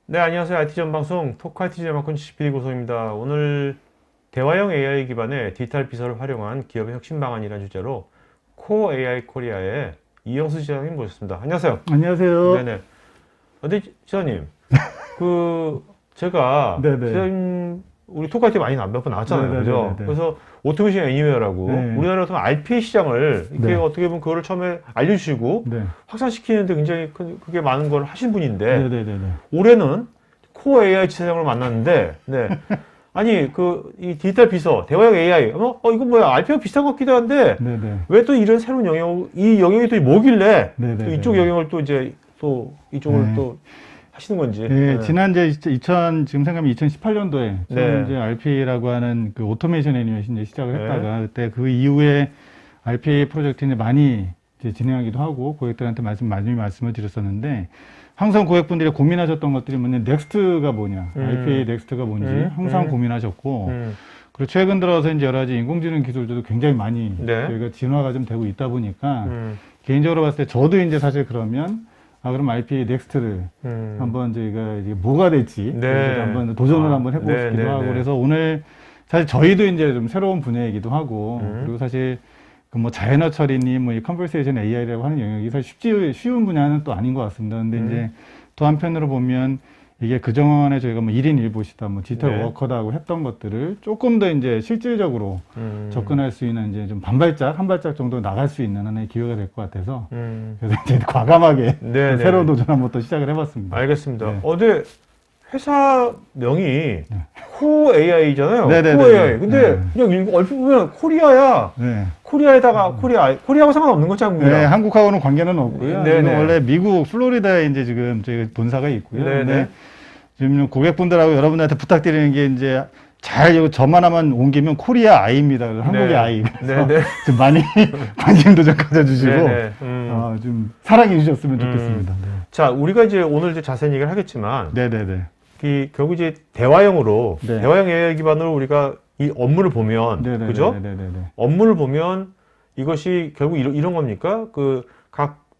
네, 안녕하세요. IT 전방송 토크 IT 제마콘 PD 고소입니다. 오늘 대화형 AI 기반의 디지털 비서를 활용한 기업의 혁신 방안이라는 주제로 코어 AI 코리아의 이영수 지사님 모셨습니다. 안녕하세요. 안녕하세요. 네네. 근데 지사님, 제가 네네. 지사님 우리 토크 IT 많이 몇 번 나왔잖아요, 네네네네. 그죠? 그래서 오토메이션 애니웨어라고 네. 우리나라 어떤 RPA 시장을 이렇게 네. 어떻게 보면 그거를 처음에 알려주시고 네. 확산시키는데 굉장히 그게 많은 걸 하신 분인데. 네네네. 올해는 코어 AI 지사장을 만났는데, 네. 아니, 이 디지털 비서, 대화형 AI, 이거 뭐야, RPA 비슷한 것 같기도 한데, 네네. 왜 또 이런 새로운 이 영역이 또 뭐길래, 네네네. 또 이쪽 영역을 또 이제, 이쪽을 네. 또 하시는 건지. 네, 지난 지금 생각하면 2018년도에 네. 이제 RPA라고 하는 그 오토메이션 애니메이션 이제 시작을 네. 했다가 그때 그 이후에 RPA 프로젝트 이제 많이 이제 진행하기도 하고 고객들한테 많이 말씀을 드렸었는데 항상 고객분들이 고민하셨던 것들이 뭐냐, 넥스트가 뭐냐, RPA 넥스트가 뭔지 항상 고민하셨고 그리고 최근 들어서 이제 여러 가지 인공지능 기술들도 굉장히 많이 네. 저희가 진화가 좀 되고 있다 보니까 개인적으로 봤을 때 저도 이제 사실 그러면 그럼 RPA 넥스트를 한번 저희가 이제 뭐가 될지 네. 한번 도전을 한번 해보고 네, 싶기도 네, 하고 네. 그래서 오늘 사실 저희도 이제 좀 새로운 분야이기도 하고 그리고 사실 그 뭐 자연어 처리니 뭐 이 컨버세이션 AI라고 하는 영역이 사실 쉬운 분야는 또 아닌 것 같습니다. 근데 이제 또 한편으로 보면 이게 그동안에 저희가 뭐 1인 1보시다, 뭐 디지털 네. 워커다 하고 했던 것들을 조금 더 이제 실질적으로 접근할 수 있는 이제 좀 한 발짝 정도 나갈 수 있는 하나의 기회가 될 것 같아서 그래서 이제 과감하게 네, 네. 새로운 도전 한번 또 시작을 해봤습니다. 알겠습니다. 네. 근데 회사 명이 코어 AI잖아요. 네네네네. 코어 AI. 근데 네. 그냥 얼핏 보면 코리아야. 네. 코리아에다가 코리아하고 상관없는 거지 한국이랑. 네, 한국하고는 관계는 없고요. 네네. 이건 원래 미국 플로리다에 이제 지금 저희 본사가 있고요. 네네. 근데 지금 고객분들하고 여러분들한테 부탁드리는 게 이제 잘 점 하나만 옮기면 코리아 아이입니다. 한국의 네. 아이. 그래서 네네. 좀 많이 관심도 좀 가져주시고 네네. 좀 사랑해 주셨으면 좋겠습니다. 자, 우리가 이제 오늘 이제 자세히 얘기를 하겠지만, 네네네. 결국 이제 대화형으로, 네. 대화형 AI 기반으로 우리가 이 업무를 보면, 네네네. 그죠? 네네네. 업무를 보면 이것이 결국 이런 겁니까?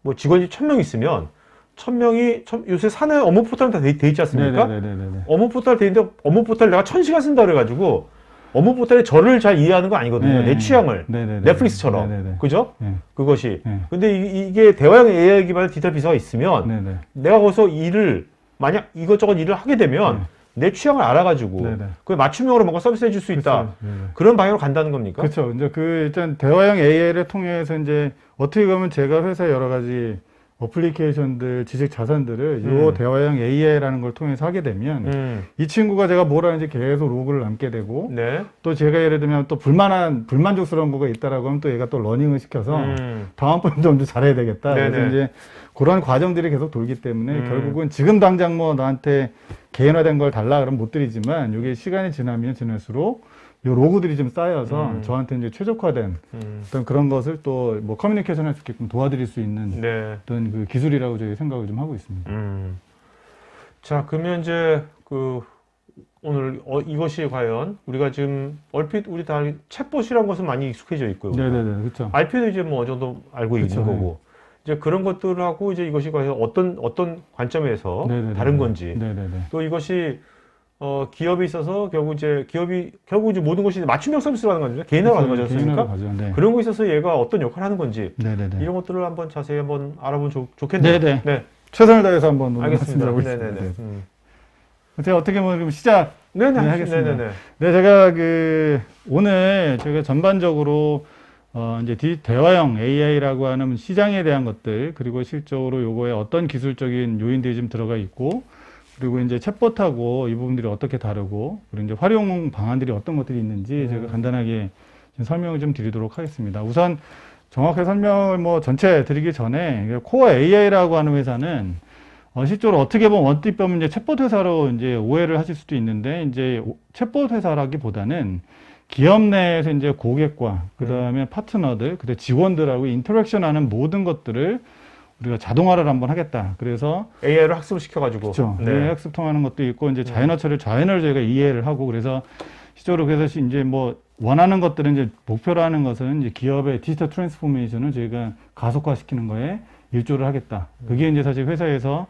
뭐 직원이 1000명 있으면, 1000명이, 요새 사내 업무 포털은 다 돼 있지 않습니까? 네네네네. 업무 포털 돼 있는데, 업무 포털 내가 1000시간 쓴다 그래가지고, 업무 포털에 저를 잘 이해하는 거 아니거든요. 네. 내 취향을. 네네네. 넷플릭스처럼. 네네네. 그죠? 네. 그것이. 네. 근데 이게 대화형 AI 기반의 디지털 비서가 있으면, 네네. 내가 거기서 만약 이것저것 일을 하게 되면, 내 취향을 알아가지고, 네네. 그 맞춤형으로 뭔가 서비스 해줄 수 있다. 그렇죠. 네네. 그런 방향으로 간다는 겁니까? 그렇죠. 이제 일단 대화형 AI를 통해서 이제 어떻게 보면 제가 회사 여러 가지 어플리케이션들, 지식 자산들을 요 대화형 AI라는 걸 통해서 하게 되면 이 친구가 제가 뭘 하는지 계속 로그를 남게 되고 네. 또 제가 예를 들면 또 불만족스러운 거가 있다라고 하면 또 얘가 또 러닝을 시켜서 다음번에 좀 더 잘해야 되겠다. 네네. 그래서 이제 그런 과정들이 계속 돌기 때문에 결국은 지금 당장 뭐 나한테 개인화된 걸 달라 그러면 못 드리지만 이게 시간이 지나면 지날수록 요 로고들이 좀 쌓여서 저한테 이제 최적화된 어떤 그런 것을 또 뭐 커뮤니케이션 할 수 있게끔 도와드릴 수 있는 네. 어떤 그 기술이라고 저희 생각을 좀 하고 있습니다. 자, 그러면 이제 오늘 이것이 과연 우리가 지금 얼핏 우리 다 챗봇이라는 것은 많이 익숙해져 있고요. 네네네, 그렇죠. RP도 이제 뭐 어느 정도 알고 그쵸, 있는 거고. 이제 그런 것들하고 이제 이것이 과연 어떤 관점에서 네네네. 다른 건지. 네네네. 또 이것이 기업에 있어서 결국 이제 모든 것이 맞춤형 서비스로 하는 거죠. 개인화로 하는 거지 않습니까? 가죠. 네. 그런 거에 있어서 얘가 어떤 역할을 하는 건지. 네네네. 이런 것들을 한번 자세히 한번 알아보면 좋겠네요. 네네. 네. 최선을 다해서 한번 오늘 알겠습니다. 말씀드리고 네네네. 있습니다. 제가 어떻게 보면 그럼 시작 네네. 하겠습니다. 네네네. 네, 제가 오늘 저희가 전반적으로 이제 대화형 AI라고 하는 시장에 대한 것들, 그리고 실적으로 요거에 어떤 기술적인 요인들이 좀 들어가 있고, 그리고 이제 챗봇하고 이 부분들이 어떻게 다르고, 그리고 이제 활용 방안들이 어떤 것들이 있는지 제가 간단하게 좀 설명을 좀 드리도록 하겠습니다. 우선 정확하게 설명을 뭐 전체 드리기 전에 코어 AI라고 하는 회사는 실제로 어떻게 보면 원뜻 보면 이제 챗봇 회사로 이제 오해를 하실 수도 있는데 이제 챗봇 회사라기보다는 기업 내에서 이제 고객과 그다음에 파트너들, 그다음에 직원들하고 인터랙션하는 모든 것들을 우리가 자동화를 한번 하겠다. 그래서 AI를 학습을 시켜가지고. 그렇죠. 네. AI 학습 통하는 것도 있고 이제 자연어를 저희가 이해를 하고 그래서 실제로 그래서 이제 뭐 원하는 것들은 이제 목표로 하는 것은 이제 기업의 디지털 트랜스포메이션을 저희가 가속화시키는 거에 일조를 하겠다. 그게 이제 사실 회사에서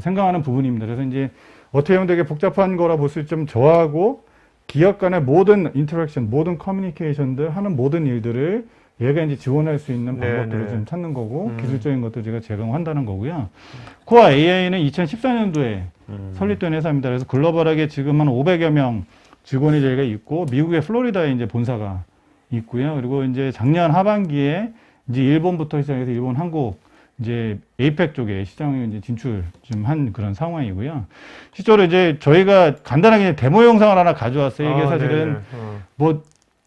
생각하는 부분입니다. 그래서 이제 어떻게 보면 되게 복잡한 거라 볼 수 있지만 저하고 기업 간의 모든 인터랙션, 모든 커뮤니케이션들 하는 모든 일들을 얘가 이제 지원할 수 있는 방법들을 좀 찾는 거고 기술적인 것도 제가 제공한다는 거고요. 코어 AI는 2014년도에 설립된 회사입니다. 그래서 글로벌하게 지금 한 500여 명 직원이 저희가 있고 미국의 플로리다에 이제 본사가 있고요. 그리고 이제 작년 하반기에 이제 일본부터 시작해서 일본, 한국 이제 에이펙 쪽에 시장에 이제 진출 좀 한 그런 상황이고요. 실제로 이제 저희가 간단하게 데모 영상을 하나 가져왔어요. 이게 사실은 뭐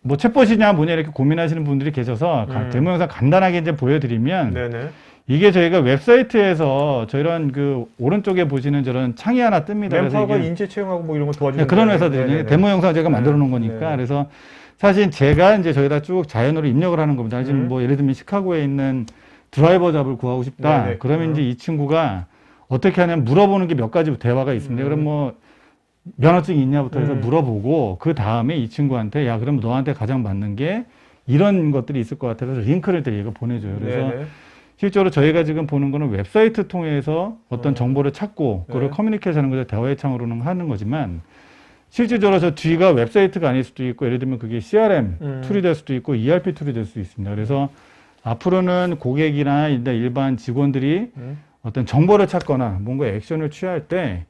챗봇이냐 뭐냐 이렇게 고민하시는 분들이 계셔서 데모 영상 간단하게 이제 보여드리면 네네. 이게 저희가 웹사이트에서 저런 그 오른쪽에 보시는 저런 창이 하나 뜹니다. 그래서 멤버가 이게 인재 채용하고 뭐 이런 거 도와주는 그런 회사들이 데모 영상 제가 만들어 놓은 거니까 그래서 사실 제가 이제 저희다 쭉 자연으로 입력을 하는 겁니다. 지금 뭐 예를 들면 시카고에 있는 드라이버 잡을 구하고 싶다. 네네. 그러면 이제 이 친구가 어떻게 하냐면 물어보는 게 몇 가지 대화가 있습니다. 그럼 뭐 면허증이 있냐부터 해서 물어보고 그 다음에 이 친구한테 야 그럼 너한테 가장 맞는 게 이런 것들이 있을 것 같아서 링크를 얘가 보내줘요. 그래서 네네. 실제로 저희가 지금 보는 거는 웹사이트 통해서 어떤 정보를 찾고 그걸 커뮤니케이션하는 거죠. 대화의 창으로는 하는 거지만 실질적으로 저 뒤가 웹사이트가 아닐 수도 있고 예를 들면 그게 CRM 툴이 될 수도 있고 ERP 툴이 될 수 있습니다. 그래서 앞으로는 고객이나 일반 직원들이 어떤 정보를 찾거나 뭔가 액션을 취할 때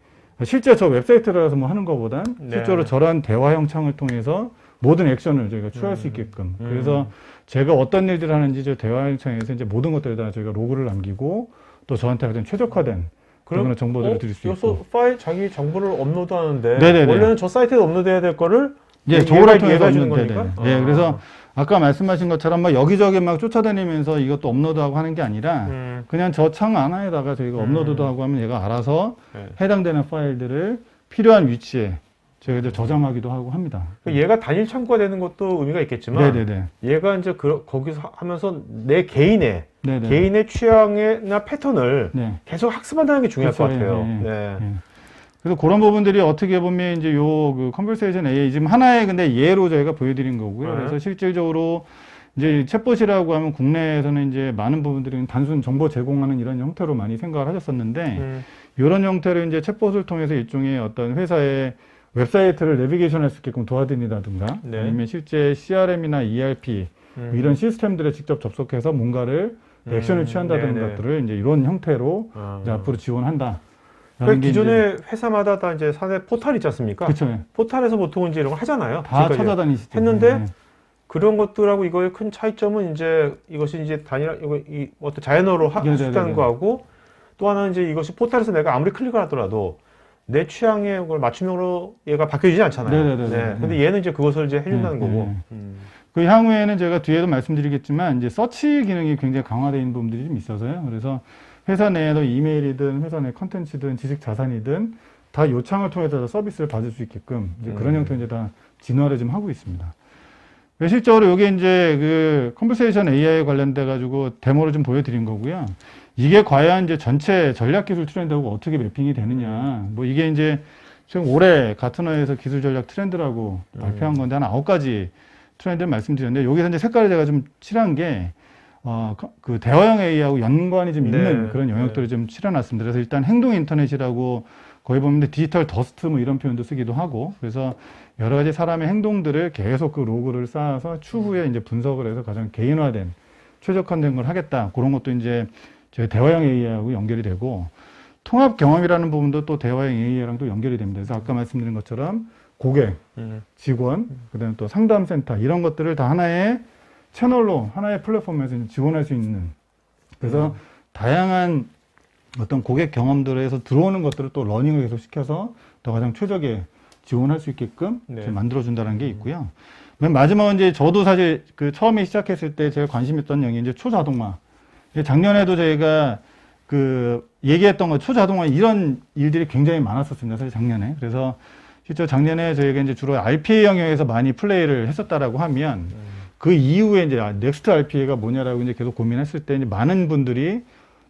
실제 저 웹사이트라서 뭐 하는 것보단 실제로 저런 대화형 창을 통해서 모든 액션을 저희가 취할 수 있게끔 그래서 제가 어떤 일들을 하는지 저 대화형 창에서 이제 모든 것들에다 저희가 로그를 남기고 또 저한테 가장 최적화된 그런 정보들을 드릴 수 있고 파일 자기 정보를 업로드하는데 네네네. 원래는 저 사이트에 업로드해야 될 거를 예, 조를 통해서 얘가 해주는 업로드. 거니까. 네, 그래서 아까 말씀하신 것처럼 막 여기저기 막 쫓아다니면서 이것도 업로드하고 하는 게 아니라 그냥 저 창 하나에다가 저희가 업로드도 하고 하면 얘가 알아서 해당되는 파일들을 필요한 위치에 저희가 이제 저장하기도 하고 합니다. 얘가 단일 창구가 되는 것도 의미가 있겠지만 네네네. 얘가 이제 거기서 하면서 내 개인의 네네. 개인의 취향이나 패턴을 네. 계속 학습한다는 게 중요할 그렇죠. 것 같아요. 네. 네. 네. 그래서 그런 부분들이 어떻게 보면 이제 그 컨버세이션 AI 지금 하나의 근데 예로 저희가 보여드린 거고요. 그래서 실질적으로 이제 챗봇이라고 하면 국내에서는 이제 많은 부분들이 단순 정보 제공하는 이런 형태로 많이 생각을 하셨었는데 이런 형태로 이제 챗봇을 통해서 일종의 어떤 회사의 웹사이트를 내비게이션 할 수 있게끔 도와드린다든가 아니면 실제 CRM이나 ERP 이런 시스템들에 직접 접속해서 뭔가를 액션을 취한다는 것들을 이제 이런 형태로 이제 앞으로 지원한다. 그러니까 기존의 회사마다 다 이제 사내 포털 있지 않습니까? 그렇죠. 포털에서 보통 이제 이런 거 하잖아요. 다 찾아다니시죠. 했는데 그런 것들하고 이거의 큰 차이점은 이제 이것이 이제 이 어떤 자연어로 할 수 있다는 거하고 또 하나는 이제 이것이 포털에서 내가 아무리 클릭을 하더라도 내 취향에 그걸 맞춤형으로 얘가 바뀌어지지 않잖아요. 네. 근데 얘는 이제 그것을 이제 해준다는 거고. 그 향후에는 제가 뒤에도 말씀드리겠지만 이제 서치 기능이 굉장히 강화되어 있는 부분들이 좀 있어서요. 그래서 회사 내에도 이메일이든 회사 내 컨텐츠든 지식 자산이든 다 요청을 통해서 서비스를 받을 수 있게끔 이제 그런 형태로 이제 다 진화를 좀 하고 있습니다. 실제로 여기 이제 그 컨버세이션 AI 관련돼 가지고 데모를 좀 보여드린 거고요. 이게 과연 이제 전체 전략 기술 트렌드하고 어떻게 매핑이 되느냐. 뭐 이게 이제 지금 올해 가트너에서 기술 전략 트렌드라고 발표한 건데 한 9가지 트렌드를 말씀드렸는데 여기서 이제 색깔을 제가 좀 칠한 게 그 대화형 AI하고 연관이 좀 있는 그런 영역들을 좀 칠해놨습니다. 그래서 일단 행동 인터넷이라고 거기 보면 디지털 더스트 뭐 이런 표현도 쓰기도 하고 그래서 여러 가지 사람의 행동들을 계속 그 로그를 쌓아서 추후에 이제 분석을 해서 가장 개인화된 최적화된 걸 하겠다. 그런 것도 이제 저희 대화형 AI하고 연결이 되고 통합 경험이라는 부분도 또 대화형 AI랑 또 연결이 됩니다. 그래서 아까 말씀드린 것처럼 고객, 직원, 그다음에 또 상담센터 이런 것들을 다 하나의 채널로 하나의 플랫폼에서 지원할 수 있는 그래서 다양한 어떤 고객 경험들에서 들어오는 것들을 또 러닝을 계속 시켜서 더 가장 최적의 지원할 수 있게끔 만들어준다는 게 있고요. 맨 마지막은 이제 저도 사실 그 처음에 시작했을 때 제가 관심 있던 영역이 이제 초자동화. 작년에도 저희가 그 얘기했던 거 초자동화 이런 일들이 굉장히 많았었습니다. 사실 작년에. 그래서 실제 작년에 저희가 이제 주로 RPA 영역에서 많이 플레이를 했었다라고 하면 그 이후에 이제 넥스트 RPA가 뭐냐라고 이제 계속 고민했을 때 이제 많은 분들이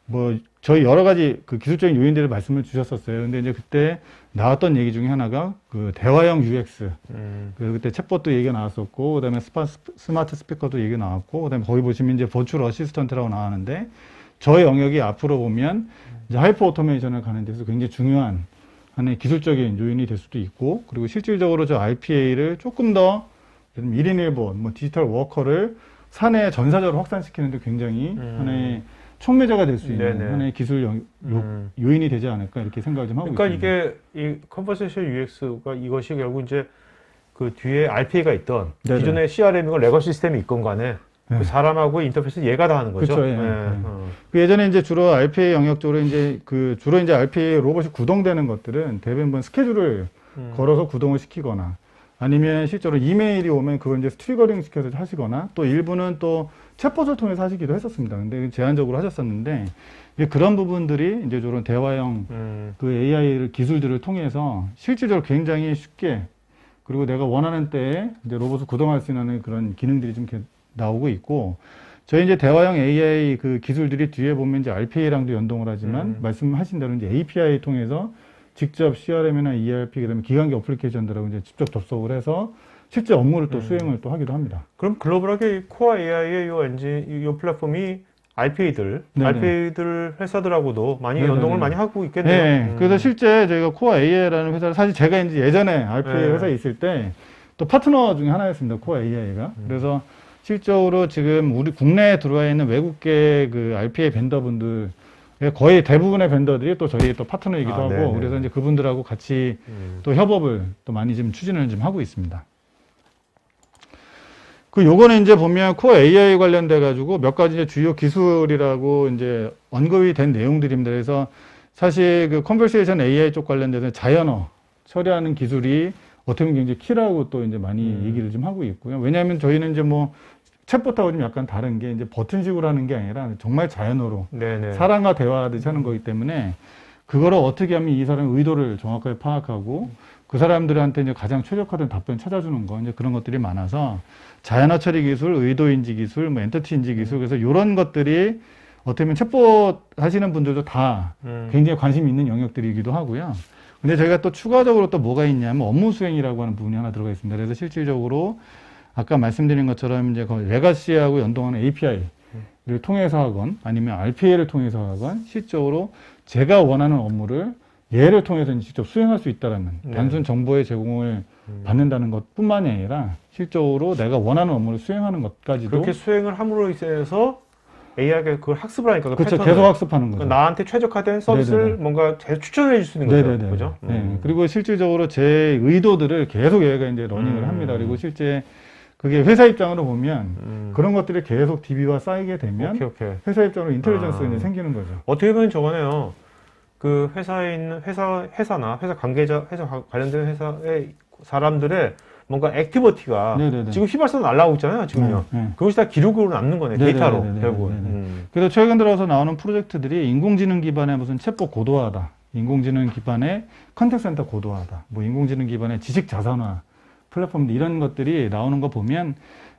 뭐 저희 여러 가지 그 기술적인 요인들을 말씀을 주셨었어요. 근데 이제 그때 나왔던 얘기 중에 하나가 그 대화형 UX. 그때 챗봇도 얘기가 나왔었고, 그다음에 스마트 스피커도 얘기가 나왔고, 그다음에 거기 보시면 이제 버추얼 어시스턴트라고 나왔는데, 저 영역이 앞으로 보면 이제 하이퍼 오토메이션을 가는 데서 굉장히 중요한 하나의 기술적인 요인이 될 수도 있고, 그리고 실질적으로 저 RPA를 조금 더 1인 1본, 뭐 디지털 워커를 사내 전사적으로 확산시키는 데 굉장히 하나의 촉매자가 될 수 있는 네네. 하나의 기술 요인이 되지 않을까 이렇게 생각을 좀 하고 그러니까 있습니다. 이게 이 컨버세이션 UX가 이것이 결국 이제 그 뒤에 RPA가 있던 네네. 기존의 CRM이건 레거시 시스템이 있건 간에 네. 그 사람하고 인터페이스 얘가 다 하는 거죠. 그쵸, 예. 예. 예. 그 예전에 이제 주로 RPA 영역 쪽으로 이제 그 주로 이제 RPA 로봇이 구동되는 것들은 대부분 스케줄을 걸어서 구동을 시키거나 아니면 실제로 이메일이 오면 그걸 이제 트리거링 시켜서 하시거나 또 일부는 또 챗봇을 통해서 하시기도 했었습니다. 근데 제한적으로 하셨었는데 이제 그런 부분들이 이제 저런 대화형 그 AI 기술들을 통해서 실질적으로 굉장히 쉽게 그리고 내가 원하는 때에 이제 로봇을 구동할 수 있는 그런 기능들이 좀 이렇게 나오고 있고 저희 이제 대화형 AI 그 기술들이 뒤에 보면 이제 RPA랑도 연동을 하지만 말씀하신 대로 이제 API 통해서 직접 CRM이나 ERP 그다음에 기관계 어플리케이션들하고 이제 직접 접속을 해서 실제 업무를 또 수행을 또 하기도 합니다. 그럼 글로벌하게 이 코어 AI의 요 엔진, 요 플랫폼이 RPA들 회사들하고도 많이 네네네. 연동을 많이 하고 있겠네요. 네, 그래서 실제 저희가 코어 AI라는 회사를 사실 제가 이제 예전에 RPA 네. 회사에 있을 때 또 파트너 중에 하나였습니다. 코어 AI가. 그래서 실적으로 지금 우리 국내에 들어와 있는 외국계 그 RPA 벤더분들 거의 대부분의 벤더들이 또 저희 또 파트너이기도 하고 네네. 그래서 이제 그분들하고 같이 또 협업을 또 많이 좀 추진을 좀 하고 있습니다. 그 요거는 이제 보면 코어 AI 관련돼 가지고 몇 가지 이제 주요 기술이라고 이제 언급이 된 내용들입니다. 그래서 사실 그 컨버세이션 AI 쪽 관련돼서 자연어 처리하는 기술이 어떻게 보면 굉장히 키라고 또 이제 많이 얘기를 좀 하고 있고요. 왜냐하면 저희는 이제 뭐 챗봇하고 좀 약간 다른 게 이제 버튼식으로 하는 게 아니라 정말 자연어로 네네. 사람과 대화하듯이 하는 거기 때문에 그거를 어떻게 하면 이 사람의 의도를 정확하게 파악하고 그 사람들한테 이제 가장 최적화된 답변 찾아주는 거 이제 그런 것들이 많아서 자연어 처리 기술, 의도 인지 기술, 뭐 엔터티 인지 기술 그래서 이런 것들이 어떻게 보면 챗봇 하시는 분들도 다 굉장히 관심 있는 영역들이기도 하고요. 근데 저희가 또 추가적으로 또 뭐가 있냐면 업무 수행이라고 하는 부분이 하나 들어가 있습니다. 그래서 실질적으로 아까 말씀드린 것처럼 이제 레가시하고 연동하는 API를 통해서 하건 아니면 RPA를 통해서 하건 실적으로 제가 원하는 업무를 얘를 통해서 직접 수행할 수 있다라는 단순 정보의 제공을 받는다는 것뿐만이 아니라 실적으로 내가 원하는 업무를 수행하는 것까지도 그렇게 수행을 함으로 인해서 AI가 그걸 학습을 하니까 그 그렇죠. 패턴을. 계속 학습하는 거죠. 그러니까 나한테 최적화된 서비스를 네네네. 뭔가 계속 추천해 줄 수 있는 거죠. 네네네. 그죠? 네. 그리고 실질적으로 제 의도들을 계속 얘가 이제 러닝을 합니다. 그리고 실제 그게 회사 입장으로 보면 그런 것들이 계속 DB와 쌓이게 되면 오케이. 회사 입장으로 인텔리전스가 이제 생기는 거죠. 어떻게 보면 저거네요. 그 회사에 있는 회사나 회사 관계자, 관련된 회사의 사람들의 뭔가 액티비티가 네네네. 지금 휘발성 날라오고 있잖아요. 지금요. 네. 그것이 다 기록으로 남는 거네. 네네네네네. 데이터로 결국은. 네네. 그래서 최근 들어서 나오는 프로젝트들이 인공지능 기반의 무슨 챗봇 고도화다, 인공지능 기반의 컨택센터 고도화다, 뭐 인공지능 기반의 지식 자산화 플랫폼 이런 것들이 나오는 거 보면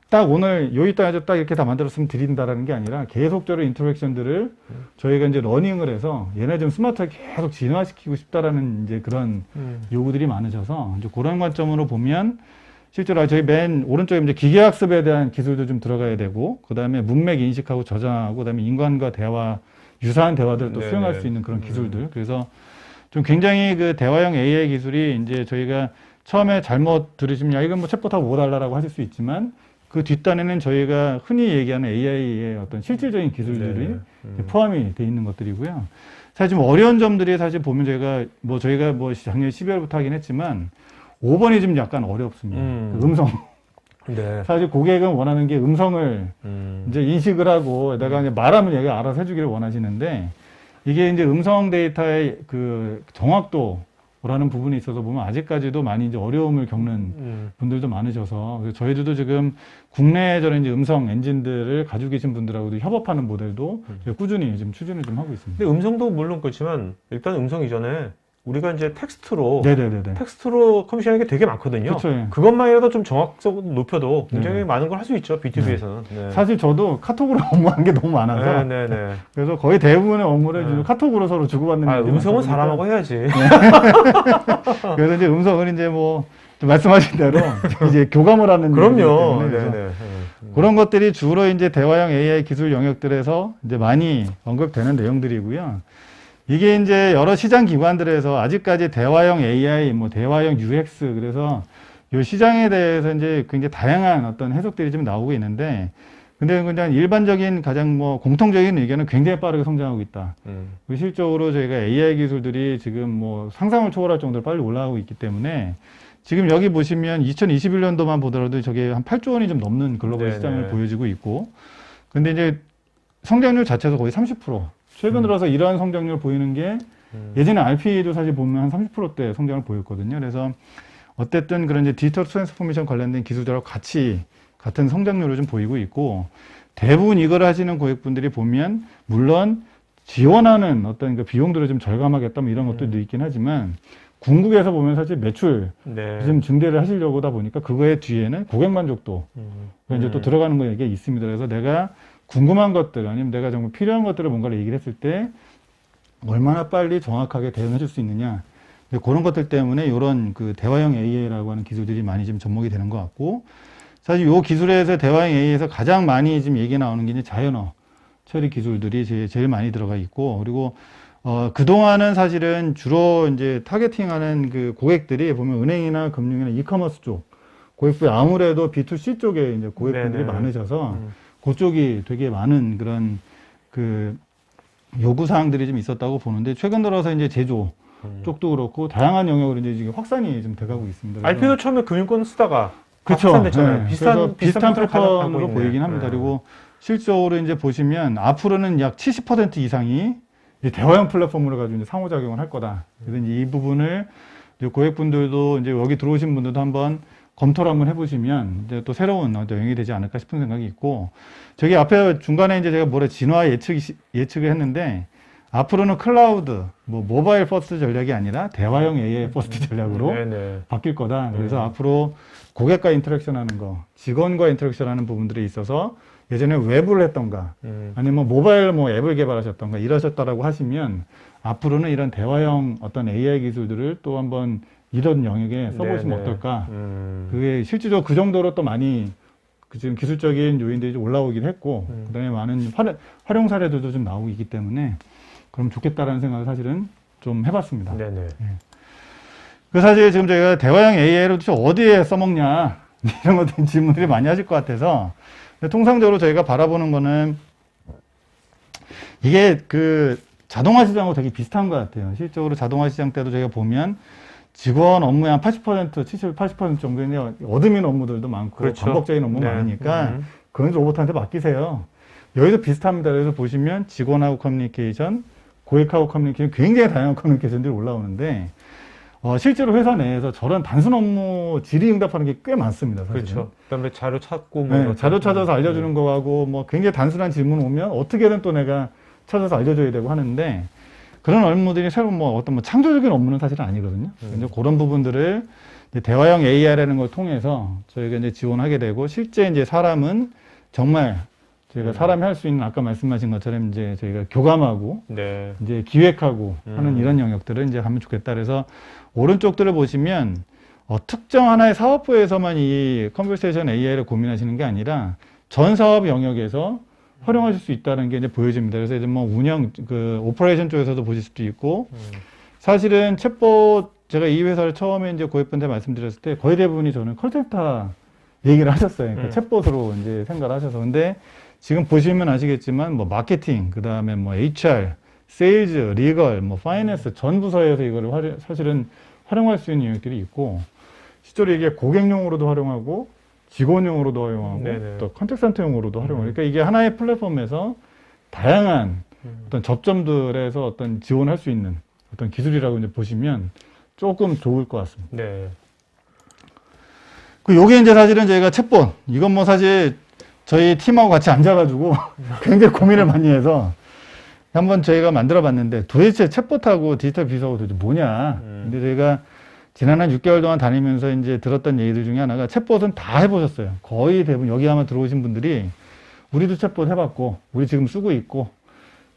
딱 오늘 요 이따 딱 이렇게 다 만들었으면 드린다라는 게 아니라 계속적으로 인터랙션들을 저희가 이제 러닝을 해서 얘네 좀 스마트하게 계속 진화시키고 싶다라는 이제 그런 요구들이 많으셔서 이제 그런 관점으로 보면 실제로 저희 맨 오른쪽에 이제 기계학습에 대한 기술도 좀 들어가야 되고 그 다음에 문맥 인식하고 저장하고 그 다음에 인간과 대화 유사한 대화들을 또 네네. 수행할 수 있는 그런 기술들 그래서 좀 굉장히 그 대화형 AI 기술이 이제 저희가 처음에 잘못 들으시면 야 이건 뭐 챗봇하고 뭐 달라라고 하실 수 있지만 그 뒷단에는 저희가 흔히 얘기하는 AI의 어떤 실질적인 기술들이 포함이 돼 있는 것들이고요. 사실 좀 어려운 점들이 사실 보면 저희가 뭐 작년 12월부터 하긴 했지만 5번이 좀 약간 어렵습니다. 그 음성. 네. 사실 고객은 원하는 게 음성을 이제 인식을 하고 내가 이제 말하면 얘가 알아서 해주기를 원하시는데 이게 이제 음성 데이터의 그 정확도라는 부분에 있어서 보면 아직까지도 많이 이제 어려움을 겪는 분들도 많으셔서 그래서 저희들도 지금 국내에 저런 이제 음성 엔진들을 가지고 계신 분들하고도 협업하는 모델도 꾸준히 지금 추진을 좀 하고 있습니다. 근데 음성도 물론 그렇지만 일단 음성 이전에 우리가 이제 텍스트로 네네네네. 커미션하는 게 되게 많거든요. 그쵸, 예. 그것만이라도 좀 정확성을 높여도 굉장히 네. 많은 걸 할 수 있죠. B2B에서는. 네. 사실 저도 카톡으로 업무하는 게 너무 많아서 네네네. 그래서 거의 대부분의 업무를 네. 지금 카톡으로 서로 주고받는 일이 음성은 많다 사람하고 보니까 해야지. 그래서 이제 음성은 이제 뭐 말씀하신 대로 이제 교감을 하는 일이기 그럼요. 때문에 그래서 네네. 그런 것들이 주로 이제 대화형 AI 기술 영역들에서 이제 많이 언급되는 내용들이고요. 이게 이제 여러 시장 기관들에서 아직까지 대화형 AI, 뭐 대화형 UX 그래서 이 시장에 대해서 이제 굉장히 다양한 어떤 해석들이 좀 나오고 있는데, 근데 그냥 일반적인 가장 뭐 공통적인 의견은 굉장히 빠르게 성장하고 있다. 실적으로 저희가 AI 기술들이 지금 뭐 상상을 초월할 정도로 빨리 올라가고 있기 때문에 지금 여기 보시면 2021년도만 보더라도 저게 한 8조 원이 좀 넘는 글로벌 네네. 시장을 보여지고 있고, 근데 이제 성장률 자체도 거의 30%. 최근 들어서 이러한 성장률을 보이는 게 예전에 RP도 사실 보면 한 30%대 성장을 보였거든요. 그래서 어쨌든 그런 이제 디지털 트랜스포메이션 관련된 기술들하고 같이 같은 성장률을 좀 보이고 있고, 대부분 이걸 하시는 고객분들이 보면 물론 지원하는 어떤 그 비용들을 좀 절감하겠다 뭐 이런 것들도 있긴 하지만 궁극에서 보면 사실 매출 네. 좀 증대를 하시려고 하다 보니까 그거의 뒤에는 고객 만족도 이제 또 들어가는 게 있습니다. 그래서 내가 궁금한 것들 아니면 내가 정말 필요한 것들을 뭔가를 얘기를 했을 때 얼마나 빨리 정확하게 대응해 줄 수 있느냐, 그런 것들 때문에 이런 그 대화형 AI라고 하는 기술들이 많이 좀 접목이 되는 것 같고, 사실 이 기술에서 대화형 AI에서 가장 많이 지금 얘기 나오는 게 이제 자연어 처리 기술들이 제일 많이 들어가 있고, 그리고 그동안은 사실은 주로 이제 타겟팅하는 그 고객들이 보면 은행이나 금융이나 이커머스 쪽 고객들이 아무래도 B2C 쪽에 이제 고객분들이 네네. 많으셔서 그쪽이 되게 많은 그런 그 요구사항들이 좀 있었다고 보는데, 최근 들어서 이제 제조 쪽도 그렇고 다양한 영역으로 이제 지금 확산이 좀 돼가고 있습니다. 그래서 RP도 처음에 금융권 쓰다가 그렇죠. 확산됐잖아요. 네. 비슷한 패턴으로 보이긴 합니다. 네. 그리고 실적으로 이제 보시면 앞으로는 약 70% 이상이 이 대화형 플랫폼으로 가지고 이제 상호작용을 할 거다. 그래서 이제 이 부분을 이제 고객분들도 이제 여기 들어오신 분들도 한번 검토를 한번 해보시면 이제 또 새로운 영역이 되지 않을까 싶은 생각이 있고, 저기 앞에 중간에 이제 제가 진화 예측을 했는데, 앞으로는 클라우드, 뭐 모바일 퍼스트 전략이 아니라 대화형 AI 퍼스트 전략으로 네네. 바뀔 거다. 그래서 앞으로 고객과 인터랙션 하는 거, 직원과 인터랙션 하는 부분들에 있어서 예전에 웹을 했던가, 아니면 모바일 뭐 앱을 개발하셨던가 이러셨다라고 하시면 앞으로는 이런 대화형 어떤 AI 기술들을 또 한번 이런 영역에 써보시면 네네. 어떨까. 그게 실질적으로 그 정도로 또 많이 지금 기술적인 요인들이 좀 올라오긴 했고, 그다음에 많은 활용 사례들도 좀 나오고 있기 때문에 그럼 좋겠다라는 생각을 사실은 좀 해봤습니다. 네네. 그 사실 지금 저희가 대화형 AI를 어디에 써먹냐 이런 것들 질문들이 많이 하실 것 같아서, 통상적으로 저희가 바라보는 거는 이게 그 자동화 시장하고 되게 비슷한 것 같아요. 실적으로 자동화 시장 때도 저희가 보면 직원 업무의 한 80%, 70, 80% 정도는 어드민 업무들도 많고 그렇죠. 반복적인 업무 네. 많으니까 그건 로봇한테 맡기세요. 여기도 비슷합니다. 그래서 보시면 직원하고 커뮤니케이션, 고객하고 커뮤니케이션, 굉장히 다양한 커뮤니케이션들이 올라오는데, 실제로 회사 내에서 저런 단순 업무 질의응답하는 게 꽤 많습니다. 사실은. 그렇죠. 그다음에 자료 찾고 뭐 네, 이렇게. 자료 찾아서 알려주는 거하고 뭐 굉장히 단순한 질문 오면 어떻게든 또 내가 찾아서 알려줘야 되고 하는데, 그런 업무들이 새로운 뭐 어떤 뭐 창조적인 업무는 사실은 아니거든요. 이제 그런 부분들을 이제 대화형 AI라는 걸 통해서 저희가 이제 지원하게 되고, 실제 이제 사람은 정말 저희가 사람이 할 수 있는 아까 말씀하신 것처럼 이제 저희가 교감하고 네. 이제 기획하고 하는 이런 영역들을 이제 하면 좋겠다. 그래서 오른쪽들을 보시면 특정 하나의 사업부에서만 이 컨버세이션 AI를 고민하시는 게 아니라 전 사업 영역에서 활용하실 수 있다는 게 이제 보여집니다. 그래서 이제 뭐 운영, 그 오퍼레이션 쪽에서도 보실 수도 있고, 사실은 챗봇, 제가 이 회사를 처음에 이제 고객분한테 말씀드렸을 때 거의 대부분이 저는 콜센터 얘기를 하셨어요. 그러니까 챗봇으로 이제 생각을 하셔서. 근데 지금 보시면 아시겠지만 뭐 마케팅, 그 다음에 뭐 HR, 세일즈, 리걸, 뭐 파이낸스 전 부서에서 이거를 사실은 활용할 수 있는 영역들이 있고, 실제로 이게 고객용으로도 활용하고 직원용으로도 활용하고 네네. 또 컨택센터용으로도 활용하고, 그러니까 이게 하나의 플랫폼에서 다양한 어떤 접점들에서 어떤 지원할 수 있는 어떤 기술이라고 이제 보시면 조금 좋을 것 같습니다. 네. 그 요게 이제 사실은 저희가 챗봇, 이건 뭐 사실 저희 팀하고 같이 앉아가지고 굉장히 고민을 많이 해서 한번 저희가 만들어 봤는데 도대체 챗봇하고 디지털 비서가 도대체 뭐냐. 근데 저희가 지난 한 6개월 동안 다니면서 이제 들었던 얘기들 중에 하나가 챗봇은 다 해보셨어요. 거의 대부분 여기 아마 들어오신 분들이 우리도 챗봇 해봤고 우리 지금 쓰고 있고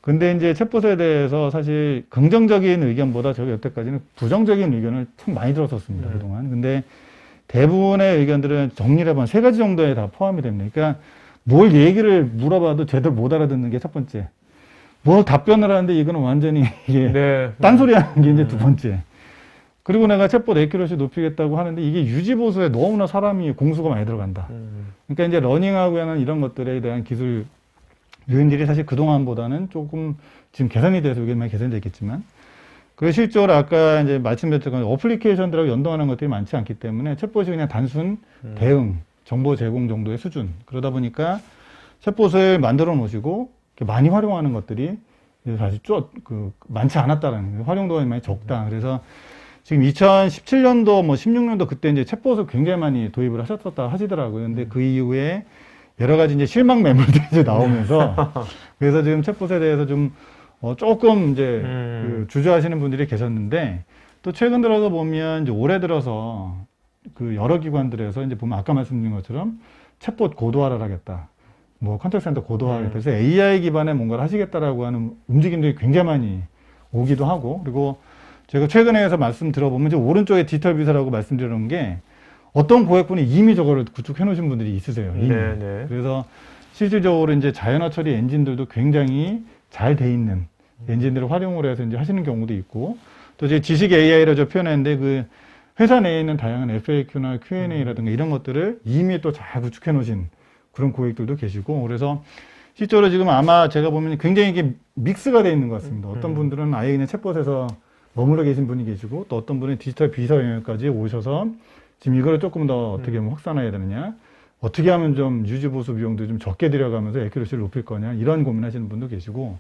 근데 이제 챗봇에 대해서 사실 긍정적인 의견보다 저희 여태까지는 부정적인 의견을 참 많이 들었었습니다. 그동안. 근데 대부분의 의견들은 정리를 해보면 3가지 정도에 다 포함이 됩니다. 그러니까 뭘 얘기를 물어봐도 제대로 못 알아듣는 게 첫 번째. 뭐 답변을 하는데 이거는 완전히 이게 네. 딴소리 하는 게 이제 두 번째. 그리고 내가 챗봇 애큐러시 높이겠다고 하는데 이게 유지보수에 너무나 사람이 공수가 많이 들어간다. 그러니까 이제 러닝하고 하는 이런 것들에 대한 기술 요인들이 사실 그동안보다는 조금 지금 개선이 돼서 이게 많이 개선이 됐겠지만 그 실제로 아까 이제 말씀드렸던 어플리케이션들하고 연동하는 것들이 많지 않기 때문에 챗봇이 그냥 단순 대응, 정보 제공 정도의 수준. 그러다 보니까 챗봇을 만들어 놓으시고 많이 활용하는 것들이 사실 많지 않았다라는 거예요. 활용도가 많이 적다. 그래서 지금 2017년도, 뭐 16년도 그때 이제 챗봇을 굉장히 많이 도입을 하셨었다 하시더라고요. 근데 그 이후에 여러 가지 이제 실망 매물들이 이제 나오면서 그래서 지금 챗봇에 대해서 좀 조금 이제 그 주저하시는 분들이 계셨는데 또 최근 들어서 보면 이제 올해 들어서 그 여러 기관들에서 이제 보면 아까 말씀드린 것처럼 챗봇 고도화를 하겠다. 뭐 컨택트 센터 고도화하겠다. 그래서 AI 기반의 뭔가를 하시겠다라고 하는 움직임들이 굉장히 많이 오기도 하고 그리고 제가 최근에 해서 말씀 들어보면 이제 오른쪽에 디지털 비서라고 말씀드리는 게 어떤 고객분이 이미 저거를 구축해 놓으신 분들이 있으세요. 이미. 네네. 그래서 실질적으로 이제 자연어 처리 엔진들도 굉장히 잘 돼 있는 엔진들을 활용을 해서 이제 하시는 경우도 있고 또 이제 지식 AI로 저 표현했는데 그 회사 내에 있는 다양한 FAQ나 Q&A라든가 이런 것들을 이미 또 잘 구축해 놓으신 그런 고객들도 계시고 그래서 실제로 지금 아마 제가 보면 굉장히 이게 믹스가 되어 있는 것 같습니다. 어떤 분들은 아예 그냥 챗봇에서 머물러 계신 분이 계시고 또 어떤 분은 디지털 비서 영역까지 오셔서 지금 이거를 조금 더 어떻게 하면 확산해야 되느냐 어떻게 하면 좀 유지보수 비용도 좀 적게 들여가면서 애큐러시를 높일 거냐 이런 고민하시는 분도 계시고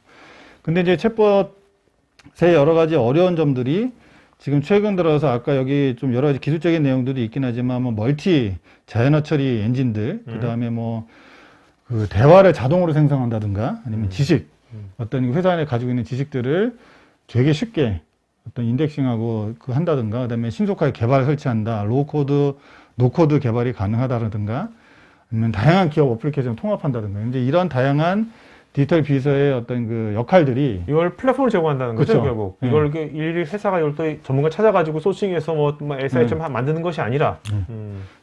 근데 이제 챗봇의 여러 가지 어려운 점들이 지금 최근 들어서 아까 여기 좀 여러 가지 기술적인 내용들이 있긴 하지만 뭐 멀티 자연어 처리 엔진들 그 다음에 뭐 그 대화를 자동으로 생성한다든가 아니면 지식 어떤 회사 안에 가지고 있는 지식들을 되게 쉽게 어떤 인덱싱하고 그 한다든가 그다음에 신속하게 개발 설치한다 로우코드 노코드 개발이 가능하다든가 아니면 다양한 기업 어플리케이션 통합한다든가 이제 이런 다양한 디지털 비서의 어떤 그 역할들이 이걸 플랫폼을 제공한다는 거죠, 그쵸. 결국. 네. 이걸 일일이 회사가 이걸 또 전문가 찾아가지고 소싱해서 뭐 SI처럼 만드는 것이 아니라.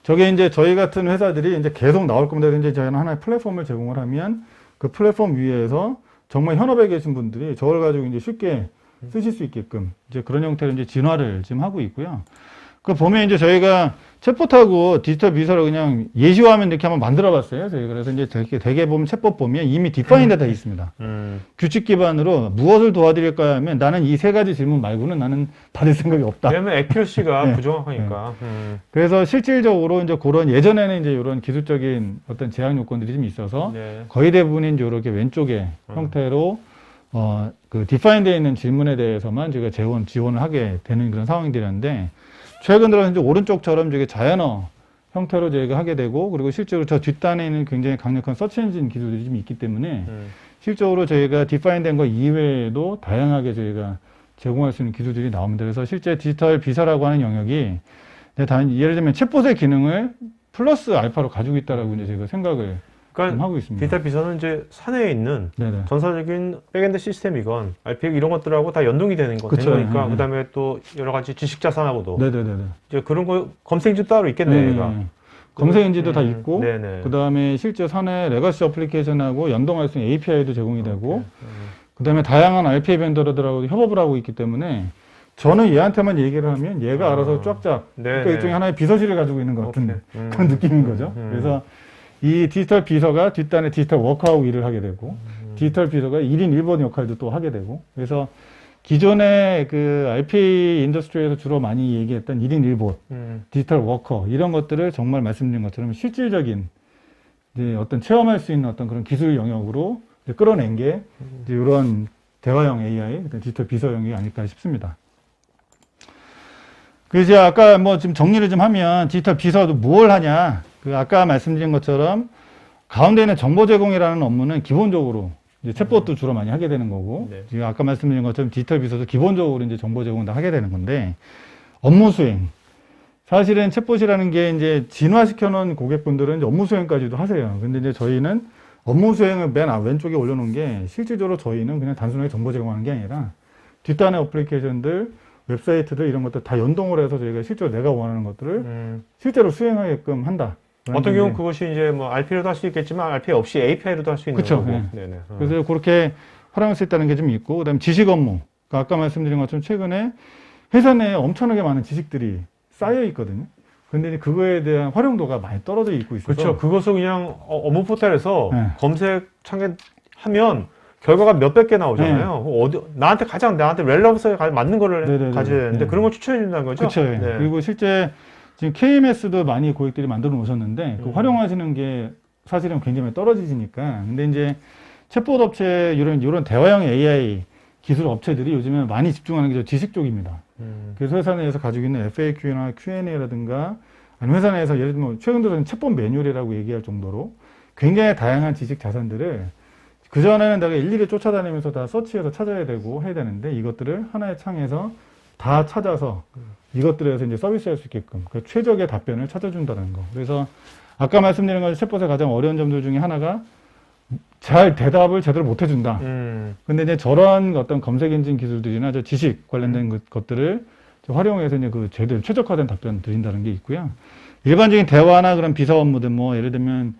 저게 이제 저희 같은 회사들이 이제 계속 나올 겁니다. 이제 저희는 하나의 플랫폼을 제공을 하면 그 플랫폼 위에서 정말 현업에 계신 분들이 저걸 가지고 이제 쉽게 쓰실 수 있게끔 이제 그런 형태로 이제 진화를 지금 하고 있고요. 그 보면 이제 저희가 챗봇하고 디지털 비서를 그냥 예시화하면 이렇게 한번 만들어 봤어요. 저희가 그래서 이제 대개 보면 챗봇 보면 이미 디파인되어 있습니다. 규칙 기반으로 무엇을 도와드릴까 하면 나는 이 3가지 질문 말고는 나는 받을 생각이 없다. 왜냐면 애큐러시가 네. 부정확하니까. 그래서 실질적으로 이제 그런 예전에는 이제 이런 기술적인 어떤 제약 요건들이 좀 있어서 네. 거의 대부분이 이제 이렇게 왼쪽에 형태로 그 디파인되어 있는 질문에 대해서만 저희가 지원을 하게 되는 그런 상황들이었는데 최근 들어서 이제 오른쪽처럼 저게 자연어 형태로 저희가 하게 되고 그리고 실제로 저 뒷단에 있는 굉장히 강력한 서치 엔진 기술들이 좀 있기 때문에 실적으로 저희가 디파인된 거 이외에도 다양하게 저희가 제공할 수 있는 기술들이 나옵니다. 그래서 실제 디지털 비서라고 하는 영역이 예를 들면 챗봇의 기능을 플러스 알파로 가지고 있다라고 이제 제가 생각을 좀 하고 있습니다. 디지털 비서는 이제 사내에 있는 네네. 전설적인 백엔드 시스템이건 RPX 이런 것들하고 다 연동이 되는 그쵸. 거니까 네. 그다음에 또 여러 가지 지식 자산하고도 네네네. 이제 그런 거 검색 엔진 따로 있겠네, 얘가. 검색 엔진도 다 있고, 네네. 그 다음에 실제 사내 레거시 어플리케이션하고 연동할 수 있는 API도 제공이 되고, 그 다음에 다양한 RPA 벤더들하고 협업을 하고 있기 때문에 저는 얘한테만 얘기를 하면 얘가 알아서 쫙쫙 그러니까 일종의 하나의 비서실을 가지고 있는 것 같은 그런 느낌인 거죠. 그래서 이 디지털 비서가 뒷단에 디지털 워커하고 일을 하게 되고 디지털 비서가 1인 1본 역할도 또 하게 되고 그래서 기존의 그 RPA 인더스트리에서 주로 많이 얘기했던 1인 1본 디지털 워커 이런 것들을 정말 말씀드린 것처럼 실질적인 이제 어떤 체험할 수 있는 어떤 그런 기술 영역으로 이제 끌어낸 게 이제 이런 대화형 AI 디지털 비서 영역이 아닐까 싶습니다. 그 이제 아까 뭐 지금 정리를 좀 하면 디지털 비서도 뭘 하냐? 그 아까 말씀드린 것처럼 가운데 있는 정보 제공이라는 업무는 기본적으로 이제 챗봇도 주로 많이 하게 되는 거고, 네. 지금 아까 말씀드린 것처럼 디지털 비서도 기본적으로 이제 정보 제공 다 하게 되는 건데, 업무 수행. 사실은 챗봇이라는 게 이제 진화시켜 놓은 고객분들은 이제 업무 수행까지도 하세요. 근데 이제 저희는 업무 수행을 맨 왼쪽에 올려놓은 게 실질적으로 저희는 그냥 단순하게 정보 제공하는 게 아니라 뒷단의 어플리케이션들, 웹사이트들 이런 것들 다 연동을 해서 저희가 실제로 내가 원하는 것들을 실제로 수행하게끔 한다. 어떤 경우는 그것이 이제 뭐 RP로도 할 수 있겠지만 RP 없이 API로도 할 수 있는 그쵸, 거고. 네. 네네. 그래서 그렇게 활용할 수 있다는 게 좀 있고, 그다음에 지식 업무. 그러니까 아까 말씀드린 것처럼 최근에 회사 내에 엄청나게 많은 지식들이 쌓여 있거든요. 근데 이제 그거에 대한 활용도가 많이 떨어져 있고 있어서. 그렇죠. 그것을 그냥 업무 포털에서 네. 검색창에 하면 결과가 몇백 개 나오잖아요. 어디 나한테 relevant에 맞는 거를 네네네. 가져야 되는데 네. 그런 걸 추천해 준다는 거죠. 그렇죠. 네. 그리고 실제 지금 KMS도 많이 고객들이 만들어 놓으셨는데 그 활용하시는 게 사실은 굉장히 많이 떨어지니까. 근데 이제 챗봇 업체 이런 대화형 AI 기술 업체들이 요즘에 많이 집중하는 게 저 지식 쪽입니다. 그래서 회사 내에서 가지고 있는 FAQ나 Q&A라든가 아니면 회사 내에서 예를 들면 최근 들어서는 챗봇 매뉴얼이라고 얘기할 정도로 굉장히 다양한 지식 자산들을 그전에는 내가 일일이 쫓아다니면서 다 서치해서 찾아야 되고 해야 되는데 이것들을 하나의 창에서 다 찾아서 이것들에서 이제 서비스할 수 있게끔 그 최적의 답변을 찾아준다는 거. 그래서 아까 말씀드린 것 챗봇의 가장 어려운 점들 중에 하나가 잘 대답을 제대로 못 해준다. 근데 이제 저런 어떤 검색 엔진 기술들이나 저 지식 관련된 것들을 활용해서 이제 그 제대로 최적화된 답변 드린다는 게 있고요. 일반적인 대화나 그런 비서 업무들 뭐 예를 들면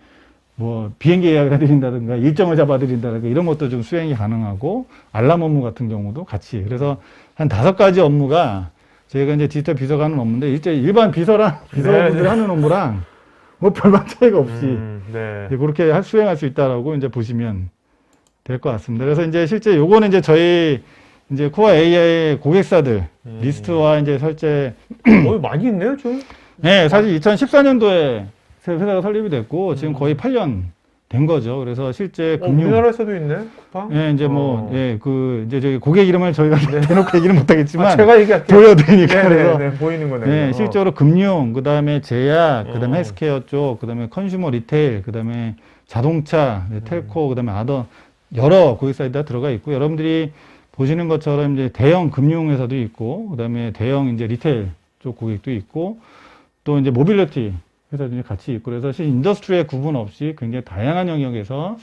뭐 비행기 예약을 해드린다든가 일정을 잡아드린다든가 이런 것도 좀 수행이 가능하고 알람 업무 같은 경우도 같이. 그래서 한 5가지 업무가 저희가 이제 디지털 비서가 하는 업무인데 일반 비서랑 비서분들이 하는 업무랑 뭐 별반 차이가 없이 네. 이제 그렇게 수행할 수 있다라고 이제 보시면 될 것 같습니다. 그래서 이제 실제 요거는 이제 저희 이제 코어 AI 고객사들 리스트와 이제 설제 많이 있네요, 좀. 네, 사실 2014년도에 회사가 설립이 됐고 지금 거의 8년 된 거죠. 그래서 실제 금융 우리나라에서도 있네, 쿠팡. 예, 이제 뭐, 예, 이제 저기 고객 이름을 저희가 대놓고 얘기는 못하겠지만. 제가 얘기할게요. 보여드리니까. 그래서. 네, 보이는 거네요. 네, 실제로 금융, 그 다음에 제약, 그 다음에 헬스케어 쪽, 그 다음에 컨슈머 리테일, 그 다음에 자동차, 텔코, 그 다음에 아더, 여러 고객사들이 다 들어가 있고, 여러분들이 보시는 것처럼 이제 대형 금융회사도 있고, 그 다음에 대형 이제 리테일 쪽 고객도 있고, 또 이제 모빌리티 회사들이 같이 있고, 그래서 실 인더스트리의 구분 없이 굉장히 다양한 영역에서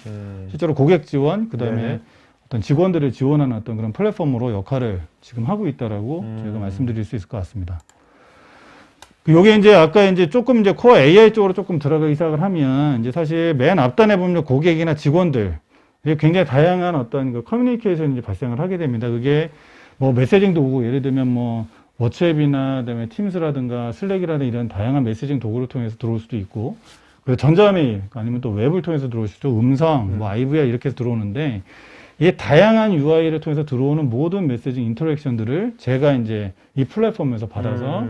실제로 고객 지원, 그 다음에 어떤 직원들을 지원하는 어떤 그런 플랫폼으로 역할을 지금 하고 있다라고 저희가 말씀드릴 수 있을 것 같습니다. 요게 이제 아까 이제 조금 이제 코어 AI 쪽으로 조금 들어가기 시작을 하면 이제 사실 맨 앞단에 보면 고객이나 직원들 굉장히 다양한 어떤 그 커뮤니케이션이 이제 발생을 하게 됩니다. 그게 뭐 메시징 도구, 예를 들면 뭐 워츠앱이나 그다음에 팀스라든가 슬랙이라든가 이런 다양한 메시징 도구를 통해서 들어올 수도 있고, 그리고 전자메일 아니면 또 웹을 통해서 들어올 수도 있고, 음성, 뭐 IVR 이렇게 해서 들어오는데 이 다양한 UI를 통해서 들어오는 모든 메시징 인터랙션들을 제가 이제 이 플랫폼에서 받아서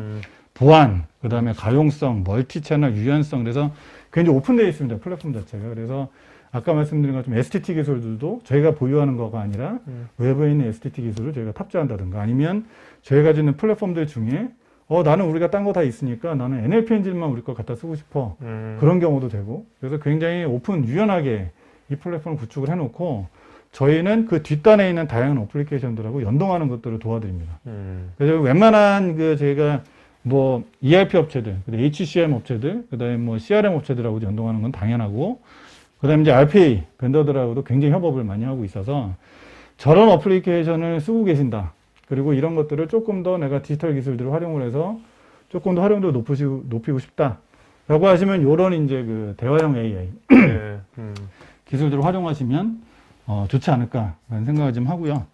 보안, 그다음에 가용성, 멀티 채널, 유연성, 그래서 굉장히 오픈되어 있습니다. 플랫폼 자체가. 그래서 아까 말씀드린 것처럼 STT 기술들도 저희가 보유하는 거가 아니라 외부에 있는 STT 기술을 저희가 탑재한다든가 아니면 저희가 가지고 있는 플랫폼들 중에 나는 우리가 딴 거 다 있으니까 나는 NLP 엔진만 우리 거 갖다 쓰고 싶어. 그런 경우도 되고. 그래서 굉장히 오픈, 유연하게 이 플랫폼을 구축을 해놓고 저희는 그 뒷단에 있는 다양한 어플리케이션들하고 연동하는 것들을 도와드립니다. 그래서 웬만한 저희가 뭐 ERP 업체들, HCM 업체들, 그다음에 뭐 CRM 업체들하고 연동하는 건 당연하고, 그다음에 이제 RPA 벤더들하고도 굉장히 협업을 많이 하고 있어서 저런 어플리케이션을 쓰고 계신다. 그리고 이런 것들을 조금 더 내가 디지털 기술들을 활용을 해서 조금 더 활용도를 높이고 싶다라고 하시면 요런 이제 그 대화형 AI 기술들을 활용하시면 좋지 않을까라는 생각을 좀 하고요.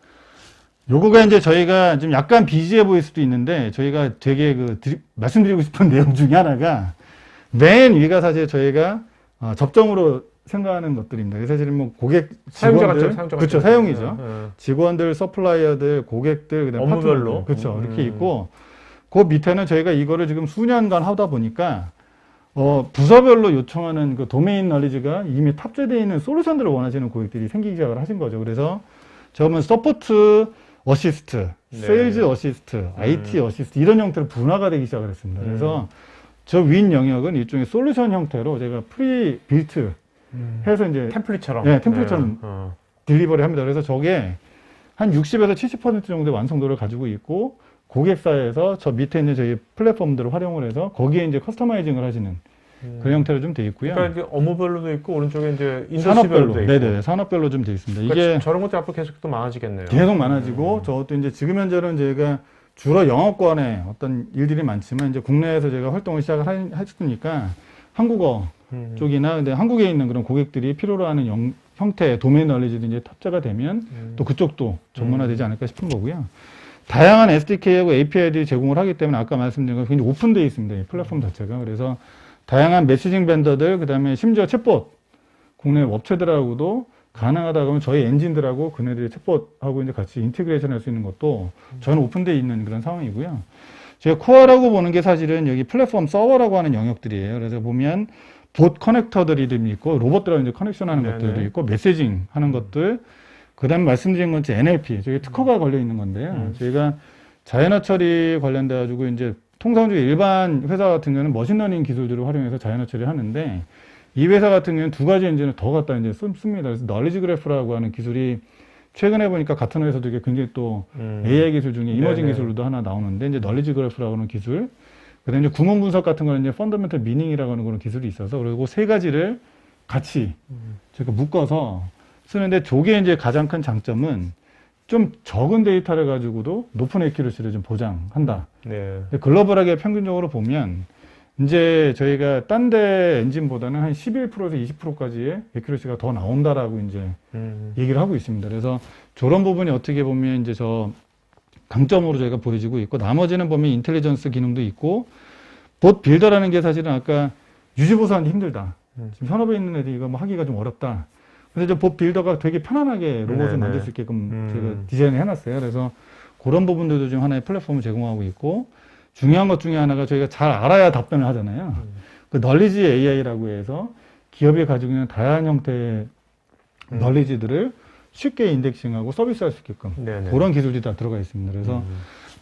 요거가 이제 저희가 좀 약간 비지해 보일 수도 있는데 저희가 되게 말씀드리고 싶은 내용 중에 하나가 맨 위가 사실 저희가 접점으로 생각하는 것들입니다. 사실은 뭐 고객 직원들, 그렇죠, 사용이죠. 직원들, 서플라이어들, 고객들, 그다음에 업무별로, 그렇죠, 이렇게 있고 그 밑에는 저희가 이거를 지금 수년간 하다 보니까 부서별로 요청하는 그 도메인 너리지가 이미 탑재되어 있는 솔루션들을 원하시는 고객들이 생기기 시작을 하신 거죠. 그래서 저는 서포트 어시스트, 세일즈 어시스트, IT 어시스트 이런 형태로 분화가 되기 시작을 했습니다. 그래서 저 윈 영역은 일종의 솔루션 형태로 제가 프리 빌트 해서 이제 템플릿처럼. 네, 템플릿처럼 딜리버리 합니다. 그래서 저게 한 60에서 70% 정도의 완성도를 가지고 있고, 고객사에서 저 밑에 있는 저희 플랫폼들을 활용을 해서 거기에 이제 커스터마이징을 하시는 그런 형태로 좀 돼 있고요. 그러니까 이제 업무별로도 있고 오른쪽에 이제 산업별로, 인더스트리별로도 있고. 네네, 산업별로 좀 돼 있습니다. 그러니까 이게 저런 것도 앞으로 계속 또 많아지겠네요. 계속 많아지고, 저것도 이제 지금 현재는 저희가 주로 영어권의 어떤 일들이 많지만, 이제 국내에서 제가 활동을 시작을 했으니까 한국어 쪽이나, 근데 한국에 있는 그런 고객들이 필요로 하는 형태의 도메인 널리지도 이제 탑재가 되면 또 그쪽도 전문화되지 않을까 싶은 거고요. 다양한 SDK하고 API들이 제공을 하기 때문에 아까 말씀드린 건 굉장히 오픈되어 있습니다. 이 플랫폼 자체가. 그래서 다양한 메시징 벤더들, 그 다음에 심지어 챗봇, 국내 업체들하고도 가능하다 그러면 저희 엔진들하고 그네들이 챗봇하고 이제 같이 인테그레이션 할 수 있는 것도 저는 오픈되어 있는 그런 상황이고요. 제가 코어라고 보는 게 사실은 여기 플랫폼 서버라고 하는 영역들이에요. 그래서 보면 봇 커넥터들이 있고, 로봇들하고 이제 커넥션하는 것들도 있고, 메시징 하는 것들, 그 다음에 말씀드린 건 NLP, 저기 특허가 걸려 있는 건데요. 저희가 자연어 처리 관련돼가지고 이제 통상적으로 일반 회사 같은 경우는 머신러닝 기술들을 활용해서 자연어 처리를 하는데, 이 회사 같은 경우는 두 가지 엔진을 더 갖다 이제 씁니다. 그래서 널리지 그래프라고 하는 기술이 최근에 보니까 같은 회사도 이게 굉장히 또 AI 기술 중에 이머징 기술로도 하나 나오는데, 이제 널리지 그래프라고 하는 기술, 그 다음에 이제 구문 분석 같은 거는 이제 펀더멘털 미닝이라고 하는 그런 기술이 있어서, 그리고 세 가지를 같이 제가 묶어서 쓰는데, 저게 이제 가장 큰 장점은 좀 적은 데이터를 가지고도 높은 애큐러시를 좀 보장한다. 네. 근데 글로벌하게 평균적으로 보면 이제 저희가 딴 데 엔진보다는 한 11%에서 20%까지의 애큐러시가 더 나온다라고 이제 얘기를 하고 있습니다. 그래서 저런 부분이 어떻게 보면 이제 저 강점으로 저희가 보여지고 있고, 나머지는 보면 인텔리전스 기능도 있고, 봇 빌더라는 게 사실은 아까 유지보수하기 힘들다. 지금 현업에 있는 애들이 이거 뭐 하기가 좀 어렵다. 근데 봇 빌더가 되게 편안하게 로봇을 만들 수 있게끔 제가 디자인을 해놨어요. 그래서 그런 부분들도 지금 하나의 플랫폼을 제공하고 있고, 중요한 것 중에 하나가 저희가 잘 알아야 답변을 하잖아요. 그 널리지 AI라고 해서 기업이 가지고 있는 다양한 형태의 널리지들을 쉽게 인덱싱하고 서비스할 수 있게끔 그런 기술들이 다 들어가 있습니다. 그래서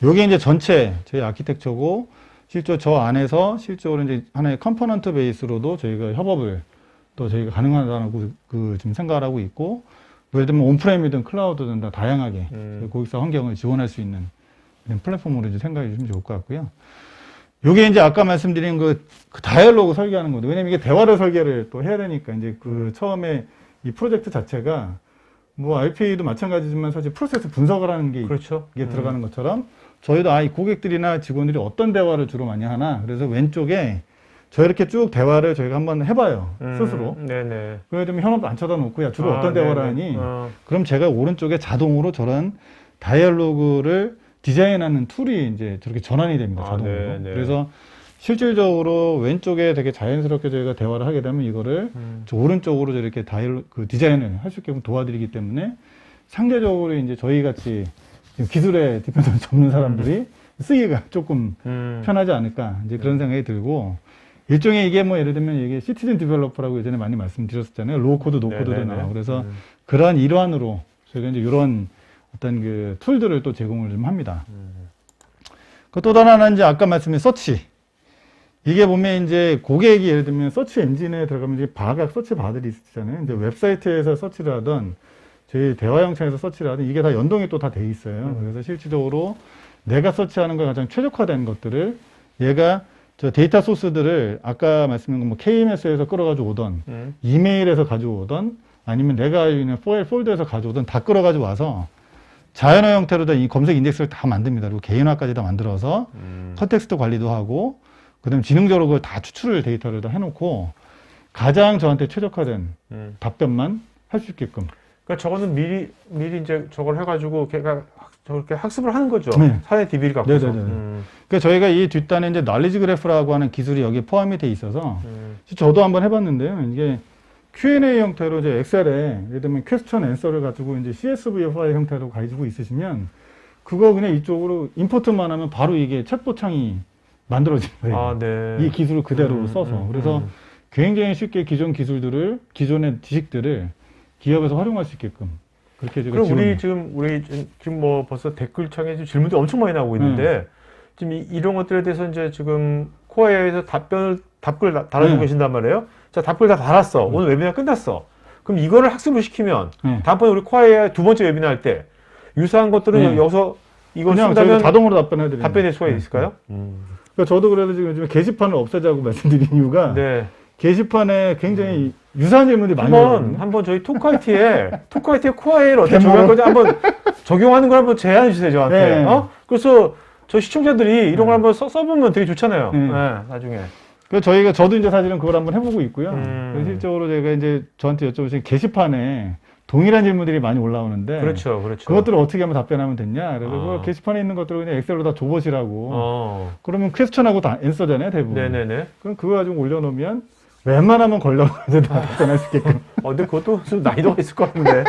요게 이제 전체 저희 아키텍처고, 실제로 저 안에서 실제로 이제 하나의 컴포넌트 베이스로도 저희가 협업을 또 저희가 가능하다고 지금 생각을 하고 있고, 예를 들면 온프레임이든 클라우드든 다 다양하게 고객사 환경을 지원할 수 있는 그런 플랫폼으로 이제 생각해 주시면 좋을 것 같고요. 요게 이제 아까 말씀드린 그 다이얼로그 설계하는 거죠. 왜냐면 이게 대화를 설계를 또 해야 되니까, 이제 처음에 이 프로젝트 자체가 뭐 RPA도 마찬가지지만 사실 프로세스 분석을 하는 게 그렇죠. 이게 들어가는 것처럼, 저희도 이 고객들이나 직원들이 어떤 대화를 주로 많이 하나, 그래서 왼쪽에 저 이렇게 쭉 대화를 저희가 한번 해봐요. 스스로. 네네. 그래야 되면 현업도 안 쳐다놓고, 야, 주로 어떤 대화를 하니? 그럼 제가 오른쪽에 자동으로 저런 다이얼로그를 디자인하는 툴이 이제 저렇게 전환이 됩니다. 자동으로. 네네. 그래서 실질적으로 왼쪽에 되게 자연스럽게 저희가 대화를 하게 되면 이거를 저 오른쪽으로 저렇게 디자인을 할 수 있게끔 도와드리기 때문에, 상대적으로 이제 저희 같이 기술의 디펜더를 접는 사람들이 쓰기가 조금 편하지 않을까, 이제 그런 생각이 들고, 일종의 이게 뭐 예를 들면 이게 시티즌 디벨로퍼라고 예전에 많이 말씀드렸었잖아요. 로우 코드, 노 코드도 나오고. 그래서 그러한 일환으로 저희가 이제 이런 어떤 그 툴들을 또 제공을 좀 합니다. 그 또 다른 하나는 이제 아까 말씀드린 서치. 이게 보면 이제 고객이 예를 들면 서치 엔진에 들어가면 이제 바각 서치 바들이 있잖아요. 이제 웹사이트에서 서치를 하던, 저희 대화 영창에서 서치를 하든, 이게 다 연동이 또 다 돼 있어요. 그래서 실질적으로 내가 서치하는 거 가장 최적화된 것들을 얘가 저 데이터 소스들을 아까 말씀드린 뭐 KMS에서 끌어가지고 오던, 이메일에서 가져오던, 아니면 내가 알고 있는 파일 폴더에서 가져오던 다 끌어가지고 와서 자연어 형태로 이 검색 인덱스를 다 만듭니다. 그리고 개인화까지 다 만들어서 컨텍스트 관리도 하고, 그다음에 지능적으로 그걸 다 추출을 데이터를 다 해놓고 가장 저한테 최적화된 답변만 할 수 있게끔. 그러니까 저거는 미리 이제 저걸 해가지고 걔가 저렇게 학습을 하는 거죠. 네. 사내 DB를 갖고서. 그러니까 저희가 이 뒷단에 이제 널리지 그래프라고 하는 기술이 여기에 포함이 돼 있어서, 저도 한번 해봤는데요. 이게 Q&A 형태로 이제 엑셀에 예를 들면 퀘스천 앤서를 가지고 이제 CSV 파일 형태로 가지고 있으시면, 그거 그냥 이쪽으로 임포트만 하면 바로 이게 챗봇 창이 만들어지는 거예요. 아, 네. 이 기술을 그대로 써서. 그래서 굉장히 쉽게 기존의 지식들을 기업에서 활용할 수 있게끔 그렇게 제가. 그럼 우리 지금 뭐 벌써 댓글창에 지금 질문들이 엄청 많이 나오고 있는데, 지금 이런 것들에 대해서 이제 지금 코어에서 답글 달아주고 계신단 말이에요. 자, 답글 다 달았어. 오늘 웨비나 끝났어. 그럼 이거를 학습을 시키면 네. 다음번에 우리 코아 AI 두 번째 웨비나 할 때 유사한 것들은 네. 여기서 이걸 그냥 쓴다면 저희가 자동으로 답변해드리는. 답변할 수가 네. 있을까요? 그러니까 저도 그래도 지금 요즘에 게시판을 없애자고 말씀드린 이유가 네. 게시판에 굉장히 유사한 질문들이 많이 오거든요. 한번 저희 토크IT에 코아 AI를 어떻게 적용할 건지 한번 적용하는 걸 한번 제안해 주세요, 저한테. 네. 그래서 저 시청자들이 이런 걸 한번 써보면 되게 좋잖아요. 네. 네, 나중에. 그래서 저도 이제 사실은 그걸 한번 해보고 있고요. 음. 그래서 실적으로 제가 이제 저한테 여쭤보신 게시판에 동일한 질문들이 많이 올라오는데. 그렇죠. 그것들을 어떻게 하면 답변하면 됐냐. 그래서 그 아. 게시판에 있는 것들을 그냥 엑셀로 다 줘보시라고. 네. 그러면 퀘스천하고 다 앤서잖아요, 대부분. 네네네. 그럼 그거 가지고 올려놓으면 웬만하면 걸러가지고 다 답변할 수 있게끔. 근데 그것도 좀 난이도가 있을 것 같은데.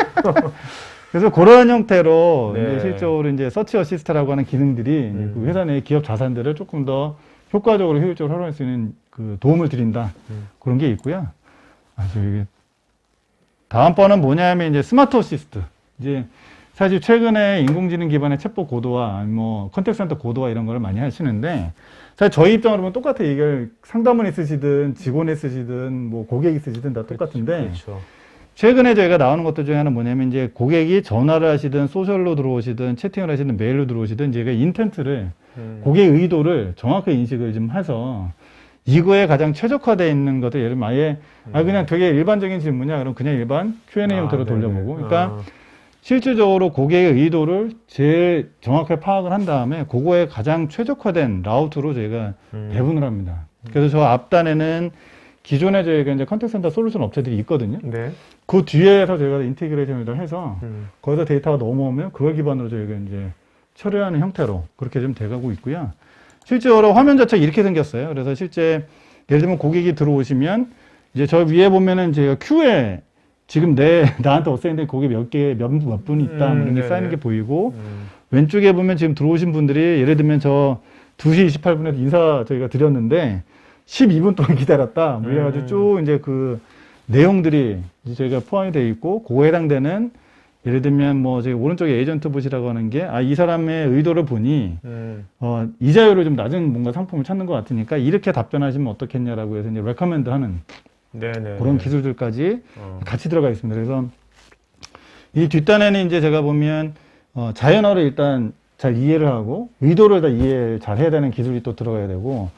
그래서 그런 형태로 네. 이제 실적으로 이제 서치 어시스트라고 하는 기능들이 이제 그 회사 내 기업 자산들을 조금 더 효과적으로 효율적으로 활용할 수 있는 그 도움을 드린다. 그런 게 있고요. 이게 다음번은 뭐냐면 이제 스마트 어시스트. 이제 사실 최근에 인공지능 기반의 챗봇 고도화, 뭐 컨택트 센터 고도화 이런 걸 많이 하시는데 사실 저희 입장으로 보면 똑같아. 이게 상담원이 쓰시든 직원이 쓰시든 뭐 고객이 쓰시든 다 똑같은데 그렇죠. 최근에 저희가 나오는 것들 중에 하나는 뭐냐면 이제 고객이 전화를 하시든 소셜로 들어오시든 채팅을 하시든 메일로 들어오시든 제가 인텐트를 고객의 의도를 정확하게 인식을 좀 해서 이거에 가장 최적화되어 있는 것들 예를 들면 아예 그냥 되게 일반적인 질문이야 그럼 그냥 일반 Q&A 형태로 네네. 돌려보고 그러니까 실질적으로 고객의 의도를 제일 정확하게 파악을 한 다음에 그거에 가장 최적화된 라우트로 저희가 배분을 합니다. 그래서 저 앞단에는 기존에 저희가 이제 컨택트 센터 솔루션 업체들이 있거든요. 네. 그 뒤에서 저희가 인테그레이션을 해서 거기서 데이터가 넘어오면 그걸 기반으로 저희가 이제 처리하는 형태로 그렇게 좀 돼가고 있고요. 실제로 화면 자체가 이렇게 생겼어요. 그래서 실제 예를 들면 고객이 들어오시면 이제 저 위에 보면은 제가 큐에 지금 나한테 어사인된 고객 몇 분이 있다 이런 게 쌓이는 게 보이고 왼쪽에 보면 지금 들어오신 분들이 예를 들면 저 2시 28분에 인사 저희가 드렸는데 12분 동안 기다렸다. 뭐 이래가지고 쭉 이제 그 내용들이 이제 저희가 포함이 되어 있고, 그거에 해당되는 예를 들면 뭐 저희 오른쪽에 에이전트 봇이라고 하는 게, 이 사람의 의도를 보니, 이자율을 좀 낮은 뭔가 상품을 찾는 것 같으니까 이렇게 답변하시면 어떻겠냐라고 해서 이제 레커멘드 하는 네네. 그런 기술들까지 같이 들어가 있습니다. 그래서 이 뒷단에는 이제 제가 보면, 자연어를 일단 잘 이해를 하고 의도를 다 이해 잘 해야 되는 기술이 또 들어가야 되고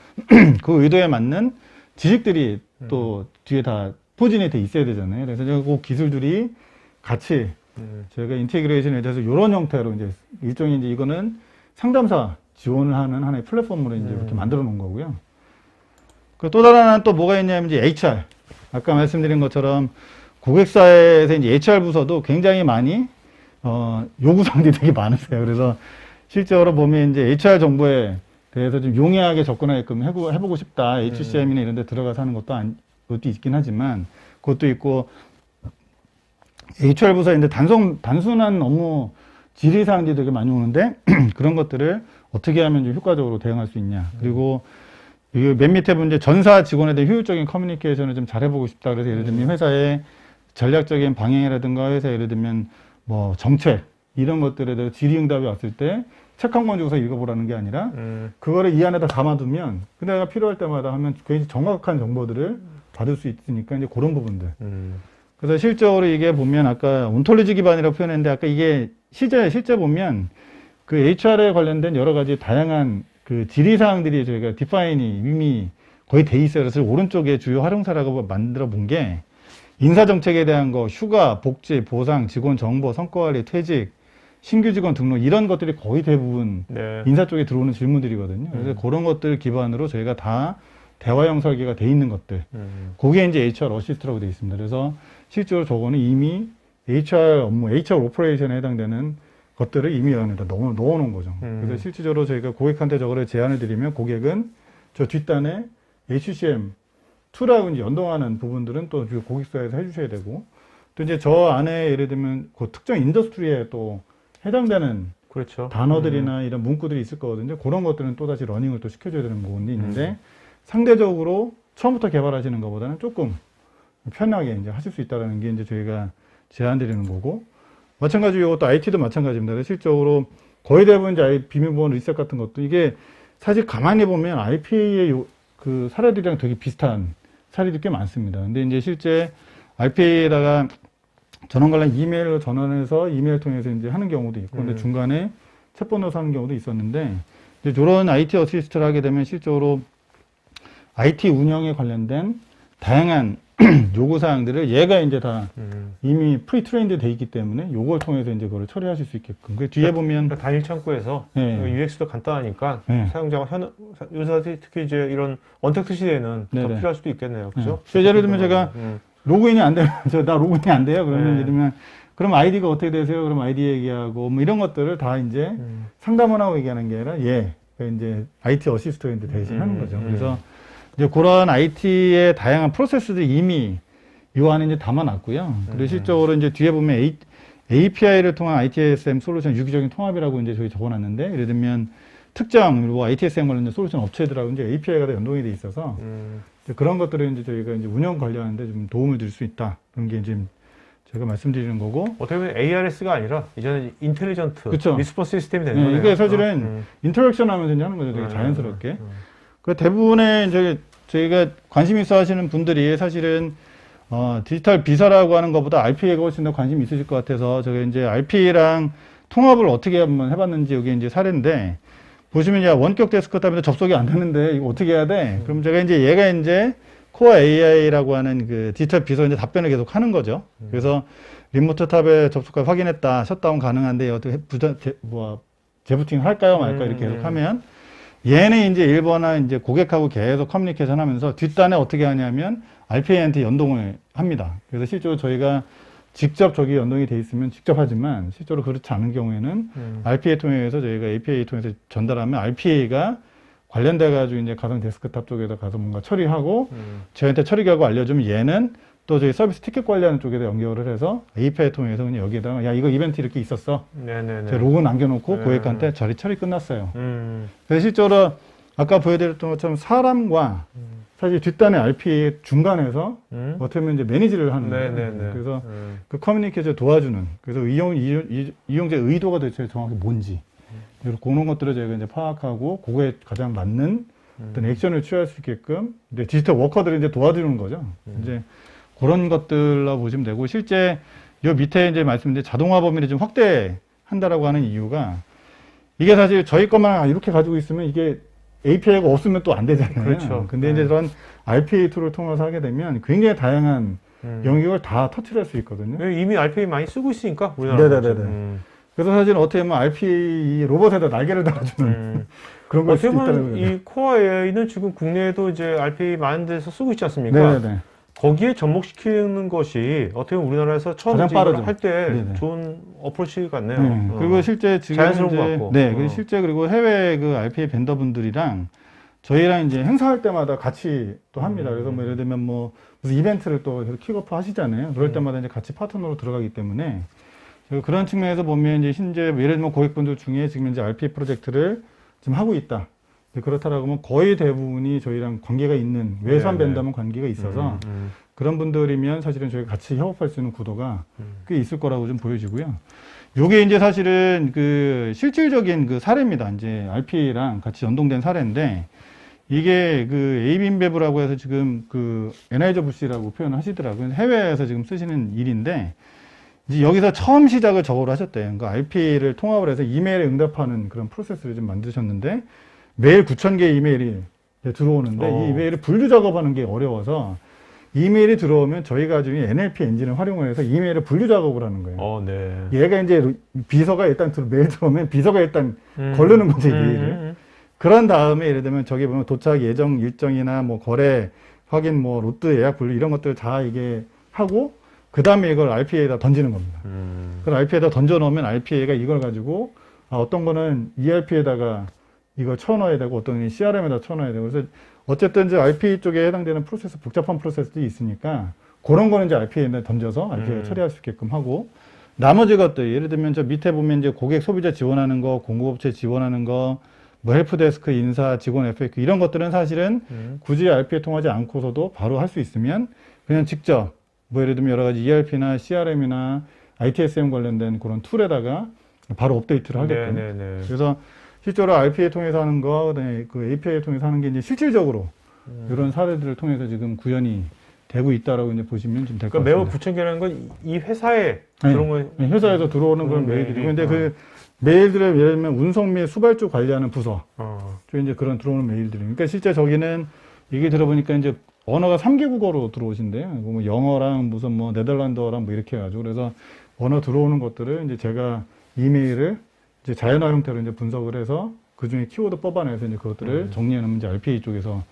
그 의도에 맞는 지식들이 또 뒤에 다 포진이 돼 있어야 되잖아요. 그래서 그 기술들이 같이 저희가 인테그레이션에 대해서 이런 형태로 이제 일종의 이제 이거는 상담사 지원을 하는 하나의 플랫폼으로 이제 이렇게 만들어 놓은 거고요. 그 또 다른 하나는 또 뭐가 있냐면 이제 HR. 아까 말씀드린 것처럼 고객사에서 이제 HR 부서도 굉장히 많이 요구사항들이 되게 많으세요. 그래서 실제로 보면 이제 HR 정보에 대해서 좀 용이하게 접근하게끔 해보고 싶다. HCM이나 이런 데 들어가서 하는 것도 있긴 하지만, 그것도 있고, HR 부서에 이제 단순한 업무 질의사항들이 되게 많이 오는데, 그런 것들을 어떻게 하면 좀 효과적으로 대응할 수 있냐. 그리고, 맨 밑에 보면 이제 전사 직원에 대한 효율적인 커뮤니케이션을 좀 잘 해보고 싶다. 그래서 예를 들면 회사의 전략적인 방향이라든가 회사 예를 들면 뭐 정책, 이런 것들에 대해서 질의응답이 왔을 때 책 한 권 주고서 읽어보라는 게 아니라 그거를 이 안에다 담아두면 그 내가 필요할 때마다 하면 굉장히 정확한 정보들을 받을 수 있으니까 이제 그런 부분들. 그래서 실적으로 이게 보면 아까 온톨로지 기반이라고 표현했는데 아까 이게 실제 보면 그 HR에 관련된 여러 가지 다양한 그 질의사항들이 저희가 디파인이 이미 거의 돼 있어요. 그래서 오른쪽에 주요 활용사라고 만들어 본 게 인사정책에 대한 거, 휴가, 복지, 보상, 직원 정보, 성과관리, 퇴직, 신규 직원 등록 이런 것들이 거의 대부분 네. 인사 쪽에 들어오는 질문들이거든요. 그래서 그런 것들 기반으로 저희가 다 대화형 설계가 돼 있는 것들. 그게 이제 HR 어시스트라고 돼 있습니다. 그래서 실제로 저거는 이미 HR 업무, HR 오퍼레이션에 해당되는 것들을 이미 안에다 넣어놓은 거죠. 그래서 실질적으로 저희가 고객한테 저거를 제안을 드리면 고객은 저 뒷단에 HCM 2라고 이제 연동하는 부분들은 또 고객사에서 해주셔야 되고, 또 이제 저 안에 예를 들면 그 특정 인더스트리에 또 해당되는 그렇죠. 단어들이나 이런 문구들이 있을 거거든요. 그런 것들은 또다시 러닝을 또 시켜줘야 되는 부분이 있는데, 상대적으로 처음부터 개발하시는 것보다는 조금 편하게 이제 하실 수 있다는 게 이제 저희가 제안 드리는 거고, 마찬가지로 이것도 IT도 마찬가지입니다. 실적으로 거의 대부분 이제 비밀보안 리셋 같은 것도 이게 사실 가만히 보면 RPA의 그 사례들이랑 되게 비슷한 사례들이 꽤 많습니다. 근데 이제 실제 RPA에다가 전원 관련 이메일로 전원해서 이메일 통해서 이제 하는 경우도 있고, 근데 음. 중간에 챗번호 사는 경우도 있었는데, 이제 저런 IT 어시스트를 하게 되면 실적으로 IT 운영에 관련된 다양한 요구 사항들을 얘가 이제 다 이미 프리 트레인드 돼 있기 때문에 요걸 통해서 이제 그걸 처리하실 수 있게끔. 그 뒤에 보면 그러니까 단일 창구에서 네. UX도 간단하니까 네. 사용자가 유저들이 특히 이제 이런 언택트 시대에는 더 네네. 필요할 수도 있겠네요. 그죠? 예를 들면 제가 로그인이 안 되면 나 로그인이 안 돼요. 그러면 네. 예를 들면 그럼 아이디가 어떻게 되세요? 그럼 아이디 얘기하고 뭐 이런 것들을 다 이제 상담을 하고 얘기하는 게 아니라 이제 IT 어시스트가 이제 대신하는 거죠. 그래서 이제 그런 IT의 다양한 프로세스들이 이미 이 안에 이제 담아놨고요. 그리고 실적으로 이제 뒤에 보면 API를 통한 ITSM 솔루션 유기적인 통합이라고 이제 저기 적어놨는데, 예를 들면 특정 그리고 ITSM 관련된 솔루션 업체들하고 이제 API가 다 연동이 돼 있어서 이제 그런 것들을 이제 저희가 이제 운영 관리하는데 좀 도움을 드릴 수 있다. 그런 게 이제 제가 말씀드리는 거고. 어떻게 보면 ARS가 아니라 이제는 인텔리전트 그쵸. 리스폰스 시스템이 되는 거네요. 이게 사실은 인터랙션 하면서 이제 하는 거죠. 되게 자연스럽게. 그 대부분의 저희가 관심 있어 하시는 분들이 사실은 디지털 비서라고 하는 것보다 RPA가 훨씬 더 관심이 있으실 것 같아서 제가 이제 RPA랑 통합을 어떻게 한번 해봤는지 여기 이제 사례인데, 보시면 야 원격 데스크탑에서 접속이 안 되는데 이거 어떻게 해야 돼? 그럼 제가 이제 얘가 이제 코어 AI라고 하는 그 디지털 비서 이제 답변을 계속 하는 거죠. 그래서 리모트 탑에 접속까지 확인했다. 셧다운 가능한데 어떻게 재부팅 할까요? 말까요? 이렇게 계속 하면 얘는 이제 1번은 이제 고객하고 계속 커뮤니케이션 하면서 뒷단에 어떻게 하냐면 RPA한테 연동을 합니다. 그래서 실제로 저희가 직접 저기 연동이 돼 있으면 직접 하지만 실제로 그렇지 않은 경우에는 RPA 통해서 저희가 API 통해서 전달하면 RPA가 관련돼 가지고 이제 가상 데스크탑 쪽에다 가서 뭔가 처리하고 저희한테 처리 결과 알려주면 얘는 또 저희 서비스 티켓 관리하는 쪽에다 연결을 해서 API 통해서 그냥 여기에다가 야 이거 이벤트 이렇게 있었어. 네네네. 로그 남겨놓고 네. 고객한테 처리 끝났어요. 그래서 실제로 아까 보여드렸던 것처럼 사람과 사실 뒷단의 RPA 중간에서 어떻게 보면 이제 매니지를 하는 거예요. 네네네. 그래서 그 커뮤니케이션 도와주는, 그래서 이용자의 의도가 대체 정확히 뭔지 그런 것들을 저희가 이제 파악하고 그거에 가장 맞는 어떤 액션을 취할 수 있게끔 이제 디지털 워커들이 이제 도와주는 거죠. 이제 그런 것들로 보시면 되고, 실제 요 밑에 이제 말씀드린 자동화 범위를 좀 확대한다라고 하는 이유가, 이게 사실 저희 것만 이렇게 가지고 있으면 이게 API가 없으면 또 안 되잖아요. 그렇죠. 근데 이제 그런 RPA 툴을 통해서 하게 되면 굉장히 다양한 영역을 다 터치할 수 있거든요. 이미 RPA 많이 쓰고 있으니까 우리나라. 네네네. 그래서 사실 어떻게 보면 RPA 로봇에다 날개를 달아주는 그런 걸 어떻게 수도 있다는 보면 거죠. 이 코어 AI는 지금 국내에도 이제 RPA 많은 데서 쓰고 있지 않습니까? 네네네. 거기에 접목시키는 것이 어떻게 보면 우리나라에서 처음 가장 빠르죠. 할 때 네네. 좋은 어프로치 같네요. 그리고 실제 지금 자연스러운 것 이제 같고. 그리고 실제 그리고 해외 그 RPA 벤더분들이랑 저희랑 이제 행사할 때마다 같이 또 합니다. 그래서 뭐 예를 들면 뭐 무슨 이벤트를 또 계속 킥오프 하시잖아요. 그럴 때마다 이제 같이 파트너로 들어가기 때문에 그런 측면에서 보면 이제 현재 예를 들면 고객분들 중에 지금 이제 RPA 프로젝트를 지금 하고 있다. 그렇다라고 하면 거의 대부분이 저희랑 관계가 있는 외산 벤더만 관계가 있어서 그런 분들이면 사실은 저희가 같이 협업할 수 있는 구도가 꽤 있을 거라고 좀 보여지고요. 요게 이제 사실은 그 실질적인 그 사례입니다. 이제 RPA랑 같이 연동된 사례인데, 이게 그 에이빈베브라고 해서 지금 그 에나이저 부시라고 표현을 하시더라고요. 해외에서 지금 쓰시는 일인데, 이제 여기서 처음 시작을 저거로 하셨대요. 그러니까 RPA를 통합을 해서 이메일에 응답하는 그런 프로세스를 좀 만드셨는데, 매일 9,000개의 이메일이 들어오는데 이 이메일을 분류 작업하는 게 어려워서 이메일이 들어오면 저희가 지금 NLP 엔진을 활용을 해서 이메일을 분류 작업을 하는 거예요. 네. 얘가 이제 비서가 일단 메일 들어오면 비서가 일단 걸르는 거죠, 메일을. 그런 다음에 예를 들면 저기 보면 도착 예정 일정이나 뭐 거래 확인, 뭐 로또 예약 분류 이런 것들 다 이게 하고 그 다음에 이걸 RPA에다 던지는 겁니다. 그걸 RPA에다 던져 놓으면 RPA가 이걸 가지고 어떤 거는 ERP에다가 이걸 쳐넣어야 되고 어떤 건 CRM에다 쳐넣어야 되고, 그래서 어쨌든 이제 RPA 쪽에 해당되는 프로세스, 복잡한 프로세스들이 있으니까 그런 거는 이제 RPA에 던져서 RPA가 처리할 수 있게끔 하고, 나머지 것들 예를 들면 저 밑에 보면 이제 고객 소비자 지원하는 거, 공급업체 지원하는 거, 뭐 헬프데스크 인사 직원 FAQ 이런 것들은 사실은 굳이 RPA 통하지 않고서도 바로 할 수 있으면 그냥 직접 뭐 예를 들면 여러 가지 ERP나 CRM이나 ITSM 관련된 그런 툴에다가 바로 업데이트를 하게끔. 네네네. 그래서 실제로 RPA 통해서 하는 거, 그다음에 그 API 통해서 하는 게 이제 실질적으로 이런 사례들을 통해서 지금 구현이 되고 있다라고 이제 보시면 좀 될 것 그러니까 같습니다. 매우 구체적인 건 이 회사에 네. 그런 거 회사에서 들어오는 그런 메일들이고, 근데 그 메일들을 예를 들면 운송 및 수발 쪽 관리하는 부서, 또 이제 그런 들어오는 메일들이. 그러니까 실제 저기는 얘기 들어보니까 이제 언어가 3개 국어로 들어오신대요. 뭐 영어랑 무슨 뭐 네덜란드어랑 뭐 이렇게 해가지고. 그래서 언어 들어오는 것들을 이제 제가 이메일을 이제 자연어 형태로 이제 분석을 해서 그 중에 키워드 뽑아내서 이제 그것들을 정리해 놓으면 이제 RPA 쪽에서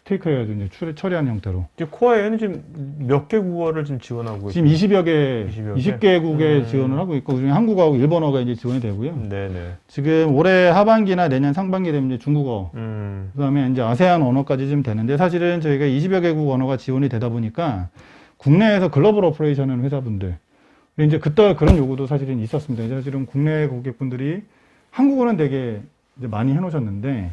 테이크해가지고 이제 처리하는 형태로. 지금 코어에는 지금 몇 개 국어를 지금 지원하고 지금 20여 개, 20여 20개국에 지원을 하고 있고, 그중에 한국어하고 일본어가 이제 지원이 되고요. 네네. 지금 올해 하반기나 내년 상반기 되면 이제 중국어, 그 다음에 이제 아세안 언어까지 좀 되는데, 사실은 저희가 20여 개국 언어가 지원이 되다 보니까 국내에서 글로벌 오퍼레이션 하는 회사분들, 이제 그때 그런 요구도 사실은 있었습니다. 이제 사실은 국내 고객분들이 한국어는 되게 이제 많이 해놓으셨는데,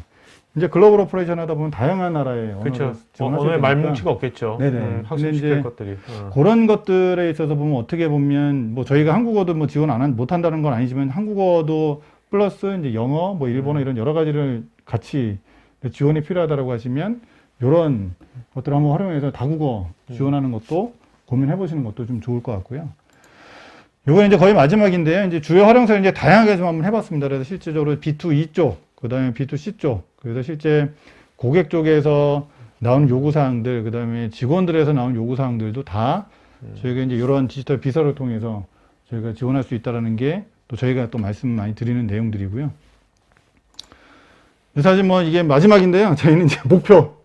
이제 글로벌 오퍼레이션 하다 보면 다양한 나라의 언어를 그렇죠. 지원하셔야 언어의 되니까 말뭉치가 없겠죠. 네네. 학습시킬 근데 이제 것들이. 그런 것들에 있어서 보면 어떻게 보면 뭐 저희가 한국어도 뭐 지원 못 한다는 건 아니지만 한국어도 플러스 이제 영어, 뭐 일본어 이런 여러 가지를 같이 지원이 필요하다라고 하시면 이런 것들을 한번 활용해서 다국어 지원하는 것도 고민해 보시는 것도 좀 좋을 것 같고요. 요건 이제 거의 마지막인데요. 이제 주요 활용사를 이제 다양하게 좀 한번 해봤습니다. 그래서 실제적으로 B2E 쪽, 그 다음에 B2C 쪽, 그래서 실제 고객 쪽에서 나오는 요구사항들, 그 다음에 직원들에서 나오는 요구사항들도 다 저희가 이제 이러한 디지털 비서를 통해서 저희가 지원할 수 있다는 게 또 저희가 또 말씀 많이 드리는 내용들이고요. 사실 뭐 이게 마지막인데요. 저희는 이제 목표.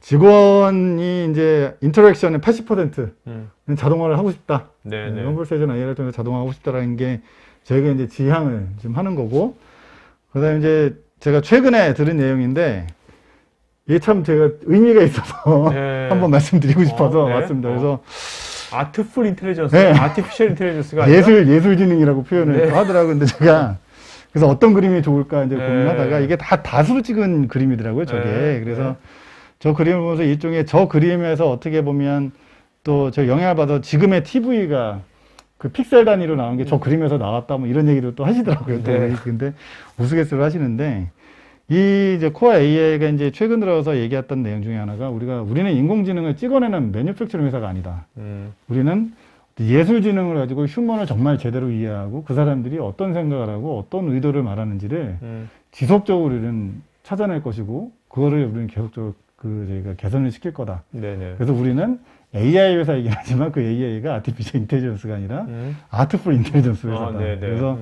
직원이 이제 인터랙션의 80%는 자동화를 하고 싶다. 네네. 컨버세이션 AI를 통해서 자동화하고 싶다라는 게 저희가 이제 지향을 지금 하는 거고, 그 다음에 이제 제가 최근에 들은 내용인데, 이게 참 제가 의미가 있어서 네. 한번 말씀드리고 싶어서 네. 왔습니다. 그래서 아트풀 인텔리전스, 네. 아티피셜 인텔리전스가 아니라 예술지능이라고 표현을 또 하더라고요. 근데 제가 그래서 어떤 그림이 좋을까 이제 네. 고민하다가 이게 다 다수로 찍은 그림이더라고요, 저게. 네. 그래서 저 그림을 보면서 일종의 저 그림에서 어떻게 보면 또 저 영향을 받아 지금의 TV가 그 픽셀 단위로 나온 게 저 그림에서 나왔다 뭐 이런 얘기를 또 하시더라고요. 또 네. 근데 우스갯소리를 하시는데 이 이제 코어 AI가 이제 최근 들어서 얘기했던 내용 중에 하나가 우리는 인공지능을 찍어내는 매뉴팩처링 회사가 아니다. 우리는 예술지능을 가지고 휴먼을 정말 제대로 이해하고 그 사람들이 어떤 생각을 하고 어떤 의도를 말하는지를 지속적으로 우리는 찾아낼 것이고 그거를 우리는 계속적으로 저희가 개선을 시킬 거다. 네네. 그래서 우리는 AI 회사이긴 하지만 그 AI가 아티피셜 인텔리전스가 아니라 아트풀 인텔리전스 회사다. 그래서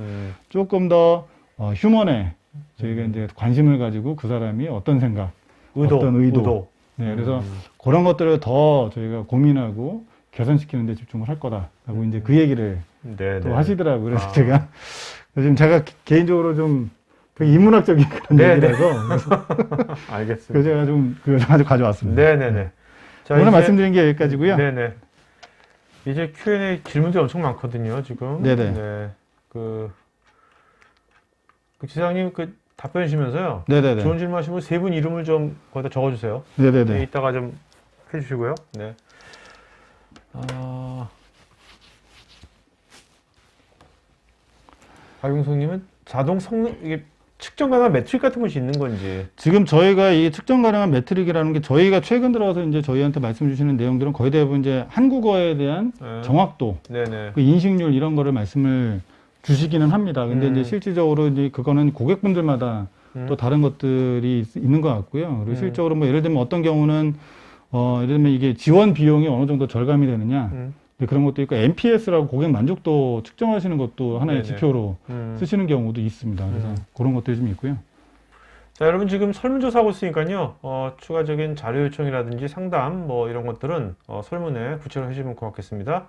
조금 더 휴먼에 저희가 이제 관심을 가지고 그 사람이 어떤 생각, 어떤 의도. 네, 그래서 그런 것들을 더 저희가 고민하고 개선시키는 데 집중을 할 거다라고 이제 그 얘기를 또 하시더라고요. 그래서 제가 요즘 제가 개인적으로 좀 되게 인문학적인 그런 얘기라서 알겠습니다. 그래서 제가 좀 가져왔습니다. 네네네. 자, 오늘 이제, 말씀드린 게 여기까지고요. 네네. 이제 Q&A 질문들이 엄청 많거든요, 지금. 네네. 네. 그 지사장님 답변 주시면서요. 네네네. 좋은 질문 하시면 세 분 이름을 좀 거기다 적어주세요. 네네네. 네, 이따가 좀 해주시고요. 네. 박용성님은 자동 성능, 이게 측정 가능한 매트릭 같은 것이 있는 건지. 지금 저희가 이 측정 가능한 매트릭이라는 게 저희가 최근 들어서 이제 저희한테 말씀 주시는 내용들은 거의 대부분 이제 한국어에 대한 정확도, 네네. 그 인식률 이런 거를 말씀을 주시기는 합니다. 근데 이제 실질적으로 이제 그거는 고객분들마다 또 다른 것들이 있는 것 같고요. 그리고 실적으로 뭐 예를 들면 어떤 경우는 예를 들면 이게 지원 비용이 어느 정도 절감이 되느냐 그런 것도 있고 NPS라고 고객 만족도 측정하시는 것도 하나의 지표로 쓰시는 경우도 있습니다. 그래서 그런 것들이 좀 있고요. 자, 여러분 지금 설문조사 하고 있으니까요. 추가적인 자료 요청이라든지 상담 뭐 이런 것들은 설문에 구체로 해주시면 고맙겠습니다.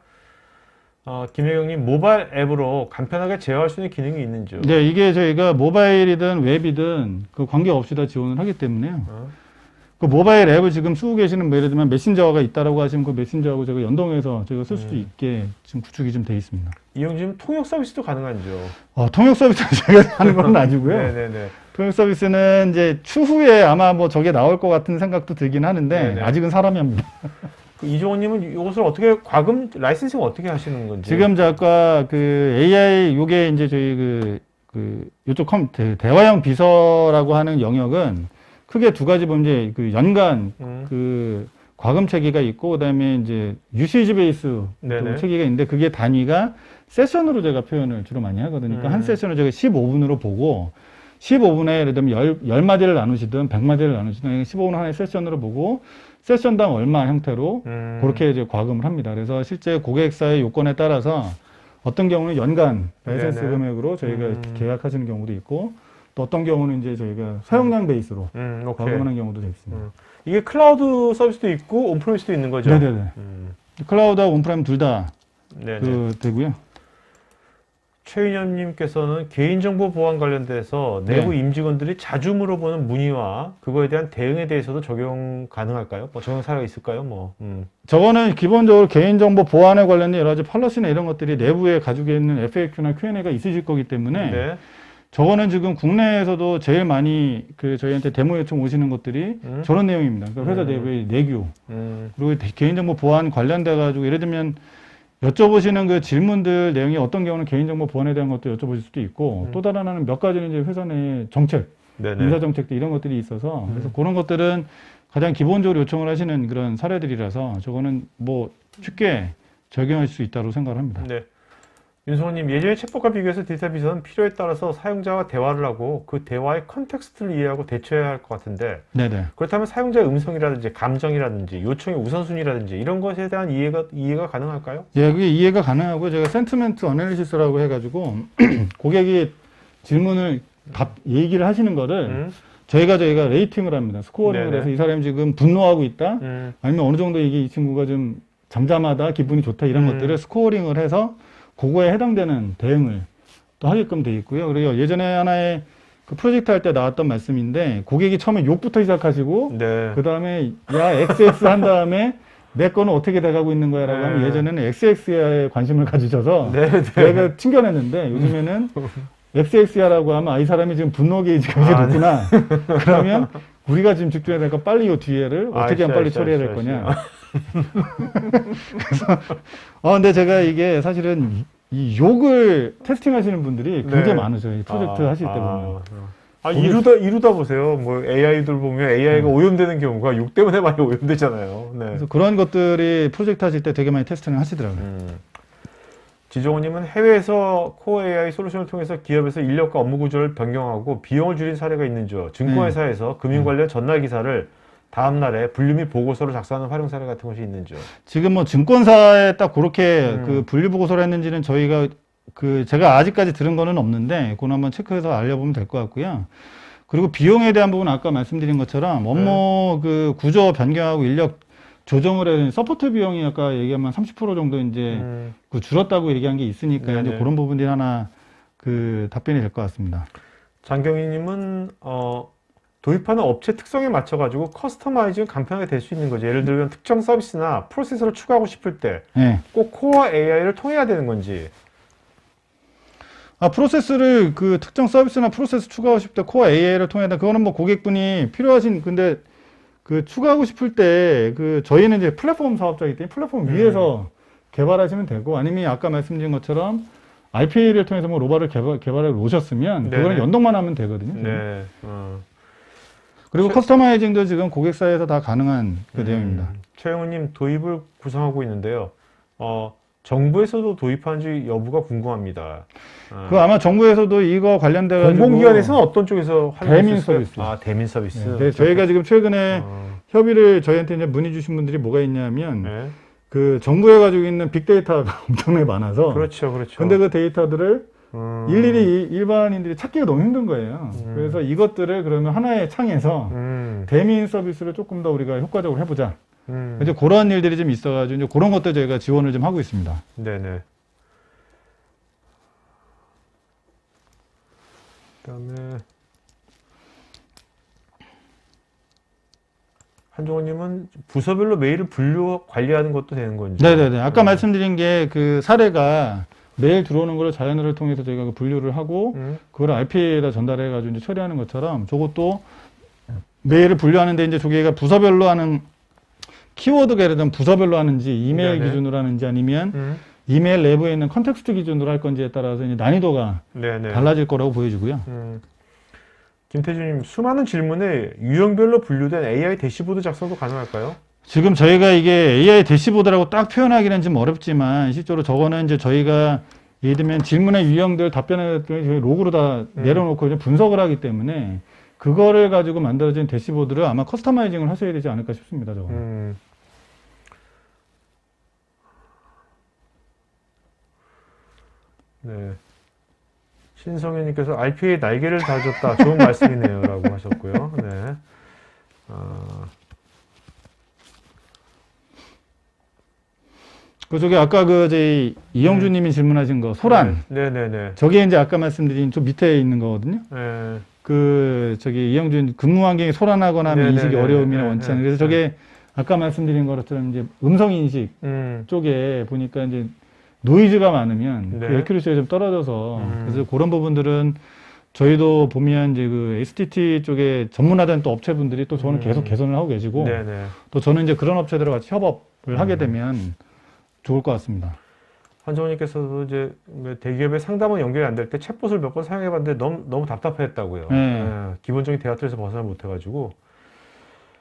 김혜경님, 모바일 앱으로 간편하게 제어할 수 있는 기능이 있는지요? 네, 이게 저희가 모바일이든 웹이든 그 관계없이 다 지원을 하기 때문에요. 그 모바일 앱을 지금 쓰고 계시는 뭐 예를 들면 메신저가 있다라고 하시면 그 메신저하고 제가 연동해서 저희가 쓸 수도 있게 지금 구축이 좀 돼 있습니다. 이용 지금 통역 서비스도 가능한지요? 통역 서비스는 제가 하는 건 아니고요. 네네네. 통역 서비스는 이제 추후에 아마 뭐 저게 나올 것 같은 생각도 들긴 하는데 네네. 아직은 사람이 합니다. 이종호님은 이것을 어떻게 라이센싱 어떻게 하시는 건지? 지금 아까 그 AI 요게 이제 저희 요쪽 대화형 비서라고 하는 영역은 크게 두 가지 보면 이제 그 연간 그 과금 체계가 있고 그다음에 이제 유시지 베이스 네네. 체계가 있는데 그게 단위가 세션으로 제가 표현을 주로 많이 하거든요. 그러니까 한 세션을 제가 15분으로 보고 15분에 예를 들면 10마디를 나누시든 100마디를 나누시든 15분 하나의 세션으로 보고 세션당 얼마 형태로 그렇게 이제 과금을 합니다. 그래서 실제 고객사의 요건에 따라서 어떤 경우는 연간 라이센스 네네. 금액으로 저희가 계약하시는 경우도 있고 또 어떤 경우는 이제 저희가 사용량 베이스로 오케이. 과금하는 경우도 있습니다. 이게 클라우드 서비스도 있고 온프레미스도 있는 거죠? 네네네. 클라우드와 온프라임 둘 다 네네. 되고요. 최윤현님께서는 개인정보 보안 관련돼서 내부 임직원들이 자주 물어보는 문의와 그거에 대한 대응에 대해서도 적용 가능할까요? 뭐 적용 사례가 있을까요? 뭐. 저거는 기본적으로 개인정보 보안에 관련된 여러 가지 펄러시나 이런 것들이 내부에 가지고 있는 FAQ나 Q&A가 있으실 거기 때문에 네. 저거는 지금 국내에서도 제일 많이 저희한테 데모 요청 오시는 것들이 저런 내용입니다. 그러니까 회사 내부의 내규 그리고 개인정보 보안 관련돼 가지고 예를 들면 여쭤보시는 그 질문들 내용이 어떤 경우는 개인정보 보안에 대한 것도 여쭤보실 수도 있고 또 다른 하나는 몇 가지는 이제 회사 내 정책, 네네. 인사 정책도 이런 것들이 있어서 그래서 그런 것들은 가장 기본적으로 요청을 하시는 그런 사례들이라서 저거는 뭐 쉽게 적용할 수 있다고 생각을 합니다. 네. 윤성호님, 예전의 챗봇과 비교해서 디지털 비서는 필요에 따라서 사용자와 대화를 하고 그 대화의 컨텍스트를 이해하고 대처해야 할 것 같은데 네네. 그렇다면 사용자의 음성이라든지 감정이라든지 요청의 우선순위라든지 이런 것에 대한 이해가 가능할까요? 예, 그게 이해가 가능하고 제가 센티멘트 어널리시스라고 해가지고 고객이 질문을 얘기를 하시는 거를 저희가 레이팅을 합니다. 스코어링을 네네. 해서 이 사람이 지금 분노하고 있다, 아니면 어느 정도 이게 이 친구가 좀 잠잠하다, 기분이 좋다 이런 것들을 스코어링을 해서 그거에 해당되는 대응을 또 하게끔 돼 있고요. 그리고 예전에 하나의 그 프로젝트 할 때 나왔던 말씀인데 고객이 처음에 욕부터 시작하시고 네. 그 다음에 야 XX 한 다음에 내 거는 어떻게 돼가고 있는 거야 라고 하면 예전에는 XX에 관심을 가지셔서 내가 튕겨냈는데 요즘에는 XX야라고 하면 이 사람이 지금 분노 게이지가 이제 높구나. 그러면 우리가 지금 집중해야 될 거 빨리 이 뒤에를 어떻게 하면 빨리 처리해야 될 거냐. 그래서 근데 제가 이게 사실은 이 욕을 테스팅 하시는 분들이 굉장히 많으세요. 이 프로젝트 하실 때 보면. 이루다 보세요. 뭐 AI들 보면 AI가 오염되는 경우가 욕 때문에 많이 오염되잖아요. 네. 그래서 그런 것들이 프로젝트 하실 때 되게 많이 테스팅을 하시더라고요. 지종호님은 해외에서 코어 AI 솔루션을 통해서 기업에서 인력과 업무 구조를 변경하고 비용을 줄인 사례가 있는지요. 증권회사에서 금융 관련 전날 기사를 다음 날에 분류 및 보고서를 작성하는 활용 사례 같은 것이 있는지요. 지금 뭐 증권사에 딱 그렇게 그 분류 보고서를 했는지는 저희가 제가 아직까지 들은 거는 없는데 그건 한번 체크해서 알려보면 될 것 같고요. 그리고 비용에 대한 부분은 아까 말씀드린 것처럼 업무 그 구조 변경하고 인력 조정을 해야 되는 서포트 비용이 아까 얘기하면 30% 정도 이제 그 줄었다고 얘기한 게 있으니까 이제 그런 부분들이 하나 그 답변이 될 것 같습니다. 장경희님은 도입하는 업체 특성에 맞춰가지고 커스터마이징 간편하게 될 수 있는 거죠. 예를 들면 특정 서비스나 프로세서를 추가하고 싶을 때 꼭 코어 AI를 통해야 되는 건지. 프로세스를 그 특정 서비스나 프로세스 추가하고 싶을 때 코어 AI를 통해야 돼. 그거는 뭐 고객분이 필요하신 근데 그 추가하고 싶을 때 저희는 이제 플랫폼 사업자이기 때문에 플랫폼 위에서 개발하시면 되고 아니면 아까 말씀드린 것처럼 RPA를 통해서 뭐 로바를 개발해 놓으셨으면 그거는 연동만 하면 되거든요. 네. 그리고 커스터마이징도 지금 고객사에서 다 가능한 그 내용입니다. 최영우님 도입을 구상하고 있는데요. 정부에서도 도입하는지 여부가 궁금합니다. 아마 정부에서도 이거 관련돼 가지고 공공기관에서는 어떤 쪽에서 대민 서비스. 대민 서비스. 네, 저희가 지금 최근에 협의를 저희한테 이제 문의 주신 분들이 뭐가 있냐면 그 정부에 가지고 있는 빅데이터가 엄청나게 많아서 그렇죠. 근데 그 데이터들을 일일이 일반인들이 찾기가 너무 힘든 거예요. 그래서 이것들을 그러면 하나의 창에서 대민 서비스를 조금 더 우리가 효과적으로 해보자. 이제 그런 일들이 좀 있어가지고 이제 그런 것들 저희가 지원을 좀 하고 있습니다. 네네. 그다음에 한종호님은 부서별로 메일을 분류 관리하는 것도 되는 건지. 네네네. 아까 말씀드린 게 그 사례가 메일 들어오는 걸 자연어를 통해서 저희가 분류를 하고 그걸 RPA에다 전달해가지고 이제 처리하는 것처럼 저것도 메일을 분류하는데 이제 저기가 부서별로 하는 키워드가 예를 들면 부서별로 하는지 이메일 기준으로 하는지 아니면 이메일 내부에 있는 컨텍스트 기준으로 할 건지에 따라서 이제 난이도가 달라질 거라고 보여지고요. 김태준님, 수많은 질문에 유형별로 분류된 AI 대시보드 작성도 가능할까요? 지금 저희가 이게 AI 대시보드라고 딱 표현하기는 좀 어렵지만 실제로 저거는 이제 저희가 예를 들면 질문의 유형들 답변을 저희 로그로 다 내려놓고 이제 분석을 하기 때문에 그거를 가지고 만들어진 대시보드를 아마 커스터마이징을 하셔야 되지 않을까 싶습니다. 저거는. 네. 신성현님께서 RPA에 날개를 다줬다. 좋은 말씀이네요. 라고 하셨고요. 네. 저기 아까 저희 이영주님이 질문하신 거 소란. 네네네. 저게 이제 아까 말씀드린 좀 밑에 있는 거거든요. 네. 저기 이영준 근무 환경이 소란하거나 하면 인식이 네네네. 어려움이나 원치 않은. 그래서 저게 아까 말씀드린 것처럼 이제 음성 인식 쪽에 보니까 이제 노이즈가 많으면 네. 그 에큐리시가 좀 떨어져서 그래서 그런 부분들은 저희도 보면 이제 그 STT 쪽에 전문화된 또 업체분들이 또 저는 계속 개선을 하고 계시고 네네. 또 저는 이제 그런 업체들과 같이 협업을 하게 되면 좋을 것 같습니다. 한정훈님께서도 이제 대기업의 상담원 연결이 안 될 때 챗봇을 몇 번 사용해봤는데 너무 답답했다고요. 네. 기본적인 대화 틀에서 벗어나 못해가지고.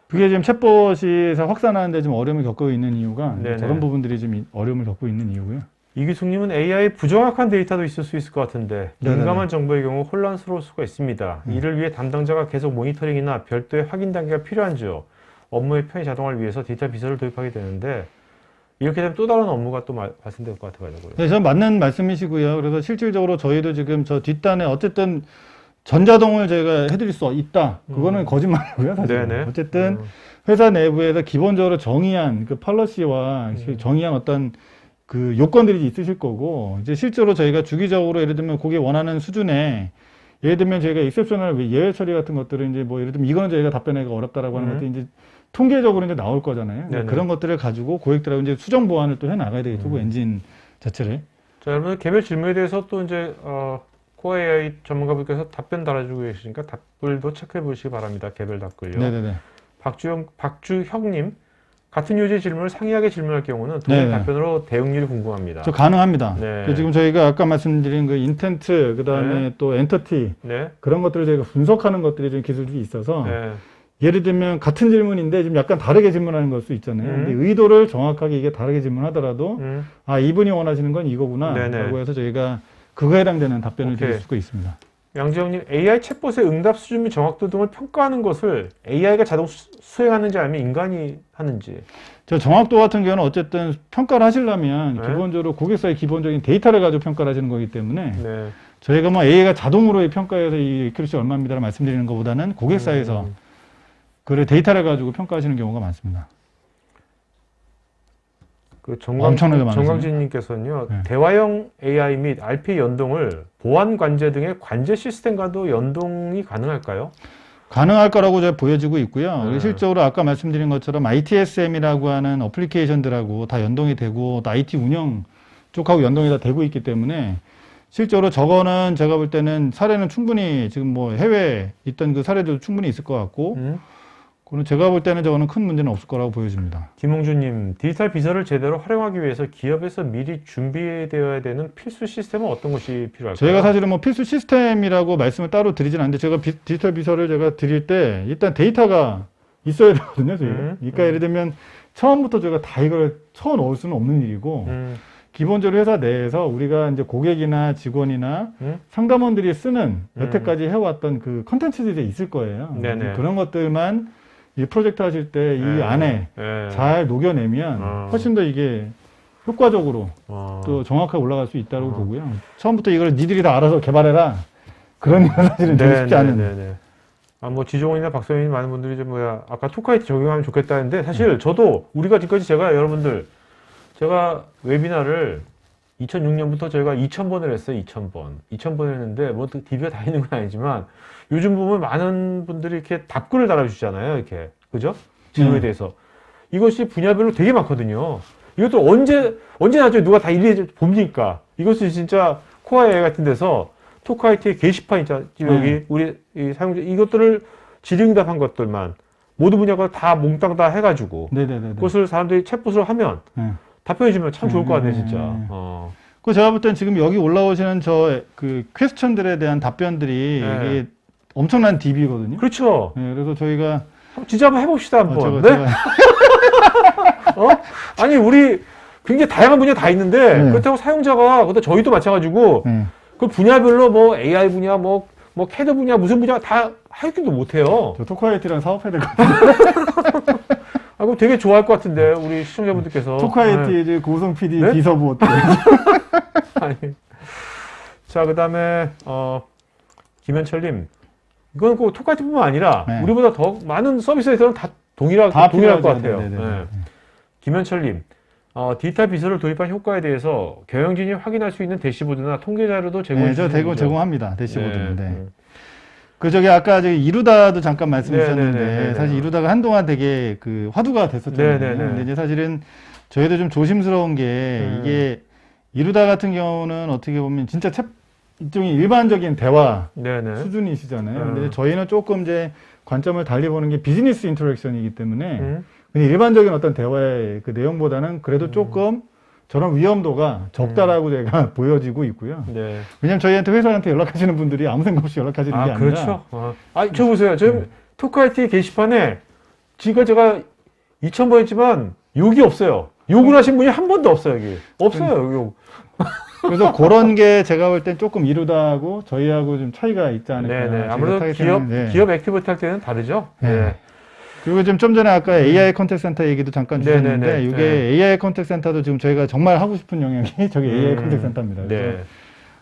그게 지금 챗봇이 확산하는데 좀 어려움을 겪고 있는 이유가 네네. 저런 부분들이 좀 어려움을 겪고 있는 이유고요. 이기숙님은 AI 부정확한 데이터도 있을 수 있을 것 같은데 네네네. 민감한 정보의 경우 혼란스러울 수가 있습니다. 이를 위해 담당자가 계속 모니터링이나 별도의 확인 단계가 필요한지요. 업무의 편의 자동화를 위해서 데이터 비서를 도입하게 되는데 이렇게 되면 또 다른 업무가 또 발생될 것 같아가지고요. 네, 저는 맞는 말씀이시고요. 그래서 실질적으로 저희도 지금 저 뒷단에 어쨌든 전자동을 저희가 해드릴 수 있다. 그거는 거짓말이고요, 사실. 네네. 어쨌든 회사 내부에서 기본적으로 정의한 그 팔러시와 정의한 어떤 그 요건들이 있으실 거고, 이제 실제로 저희가 주기적으로 예를 들면 그게 원하는 수준에 예를 들면 저희가 익셉셔널 예외 처리 같은 것들은 이제 뭐 예를 들면 이거는 저희가 답변하기가 어렵다라고 하는 것들이 이제 통계적으로 이제 나올 거잖아요. 네네. 그런 것들을 가지고 고객들하고 이제 수정 보완을 또 해 나가야 되겠죠. 그 엔진 자체를. 자, 여러분 개별 질문에 대해서 또 이제 코어 AI 전문가분께서 답변 달아주고 계시니까 답글도 체크해 보시기 바랍니다. 개별 답글요. 네네네. 박주형님 같은 요지의 질문을 상이하게 질문할 경우는 동일 네네. 답변으로 대응률이 궁금합니다. 저 가능합니다. 네. 그 지금 저희가 아까 말씀드린 그 인텐트, 그 다음에 또 엔터티, 네. 그런 것들을 저희가 분석하는 것들이 좀 기술들이 있어서 네. 예를 들면 같은 질문인데 좀 약간 다르게 질문하는 걸 수 있잖아요. 근데 의도를 정확하게 이게 다르게 질문하더라도 아, 이분이 원하시는 건 이거구나 네네. 라고 해서 저희가 그거에 해당되는 답변을 오케이. 드릴 수가 있습니다. 양재영님, AI 챗봇의 응답 수준 및 정확도 등을 평가하는 것을 AI가 자동 수행하는지 아니면 인간이 하는지. 저 정확도 같은 경우는 어쨌든 평가를 하시려면 네. 기본적으로 고객사의 기본적인 데이터를 가지고 평가를 하시는 거기 때문에 네. 저희가 뭐 AI가 자동으로 평가해서 이 액큐리시 얼마입니다라고 말씀드리는 것보다는 고객사에서 그 데이터를 가지고 평가하시는 경우가 많습니다. 그 엄청나게 많으시네요. 정강진님께서는요, 네. 대화형 AI 및 RPA 연동을 보안 관제 등의 관제 시스템과도 연동이 가능할까요? 가능할 거라고 제가 보여지고 있고요. 네. 그리고 실적으로 아까 말씀드린 것처럼 ITSM이라고 하는 어플리케이션들하고 다 연동이 되고 또 IT 운영 쪽하고 연동이 다 되고 있기 때문에 실제로 저거는 제가 볼 때는 사례는 충분히 지금 뭐 해외에 있던 그 사례도 충분히 있을 것 같고 그는 제가 볼 때는 저거는 큰 문제는 없을 거라고 보여집니다. 김홍준님, 디지털 비서를 제대로 활용하기 위해서 기업에서 미리 준비되어야 되는 필수 시스템은 어떤 것이 필요할까요? 저희가 사실은 뭐 필수 시스템이라고 말씀을 따로 드리진 않는데 제가 디지털 비서를 제가 드릴 때 일단 데이터가 있어야 되거든요. 저희가. 그러니까 예를 들면 처음부터 저희가 다 이걸 쳐 넣을 수는 없는 일이고 기본적으로 회사 내에서 우리가 이제 고객이나 직원이나 상담원들이 쓰는 여태까지 해왔던 그 컨텐츠들이 있을 거예요. 네네. 그런 것들만 이 프로젝트 하실 때 이 안에 잘 녹여내면 훨씬 더 이게 효과적으로 또 정확하게 올라갈 수 있다고 보고요. 처음부터 이걸 니들이 다 알아서 개발해라. 그런 일은 사실은 되게 쉽지 않은. 뭐 지종원이나 박성민 많은 분들이 좀 아까 토카이트 적용하면 좋겠다 했는데 사실 저도 우리가 지금까지 제가 여러분들 제가 웨비나를 2006년부터 저희가 2000번을 했어요. 2000번을 했는데 뭐 DB가 다 있는 건 아니지만 요즘 보면 많은 분들이 이렇게 답글을 달아주시잖아요. 이렇게 그죠? 질문에 대해서 이것이 분야별로 되게 많거든요. 이것도 언제 나중에 누가 다 일일이 봅니까? 이것이 진짜 코어 AI 같은 데서 토크아이트의 게시판 있잖아요. 여기 우리 이 사용자 이것들을 질의응답한 것들만 모든 분야가 다 몽땅 다 해가지고 그것을 사람들이 챗봇으로 하면 답변해주면 참 좋을 것 같네 진짜. 그 제가 볼 땐 지금 여기 올라오시는 저 그 퀘스천들에 대한 답변들이 이게 엄청난 DB거든요. 그렇죠. 그래서 저희가 진짜 한번 해봅시다 한번. 제가 아니, 우리 굉장히 다양한 분야 다 있는데, 네. 그렇다고 사용자가, 그것도 저희도 마찬가지고, 네. 그 분야별로 뭐 AI 분야, 뭐 캐드 분야, 무슨 분야 다 하기도 못해요. 저 토크아이티랑 사업해야 될 것 같아요. 아, 그럼 되게 좋아할 것 같은데, 우리 시청자분들께서. 토크아이티 이제 고성 PD 네? 비서부 어때? 아니. 자, 그 다음에, 김현철님. 이건 꼭 토카이티뿐만 아니라, 네. 우리보다 더 많은 서비스에서는 다 동일할 것 필요하죠. 같아요. 네네네. 네. 김현철님. 디지털 비서를 도입한 효과에 대해서 경영진이 확인할 수 있는 대시보드나 통계 자료도 제공해 네, 저 주시는 거죠? 제공합니다. 대시보드는. 네. 네. 그 저기 아까 저기 이루다도 잠깐 말씀 네, 주셨는데 네, 네, 네. 사실 이루다가 한동안 되게 그 화두가 됐었잖아요. 네, 네, 네. 근데 이제 사실은 저희도 좀 조심스러운 게 이게 이루다 같은 경우는 어떻게 보면 진짜 일종의 일반적인 대화 네네. 수준이시잖아요. 근데 저희는 조금 이제 관점을 달리 보는 게 비즈니스 인터랙션이기 때문에 음. 그냥 일반적인 어떤 대화의 그 내용보다는 그래도 조금 저런 위험도가 적다라고 제가 보여지고 있고요. 네. 왜냐면 저희한테 회사한테 연락하시는 분들이 아무 생각 없이 연락하시는 게 아니라 그렇죠. 저 보세요. 지금 토크아이티 게시판에 지금까지 제가 2,000번 했지만 욕이 없어요. 욕을 하신 분이 한 번도 없어요, 여기. 없어요, 욕. 그래서 그런 게 제가 볼 땐 조금 이루다하고 저희하고 좀 차이가 있지 않을까. 네네. 제가 아무래도 타겟팅은, 네. 기업 액티비티 할 때는 다르죠. 네. 네. 그리고 좀 전에 아까 AI 컨택 센터 얘기도 잠깐 주셨는데 네네네. 이게 네. AI 컨택 센터도 지금 저희가 정말 하고 싶은 영역이 저기 AI 컨택 센터입니다. 그래서 네.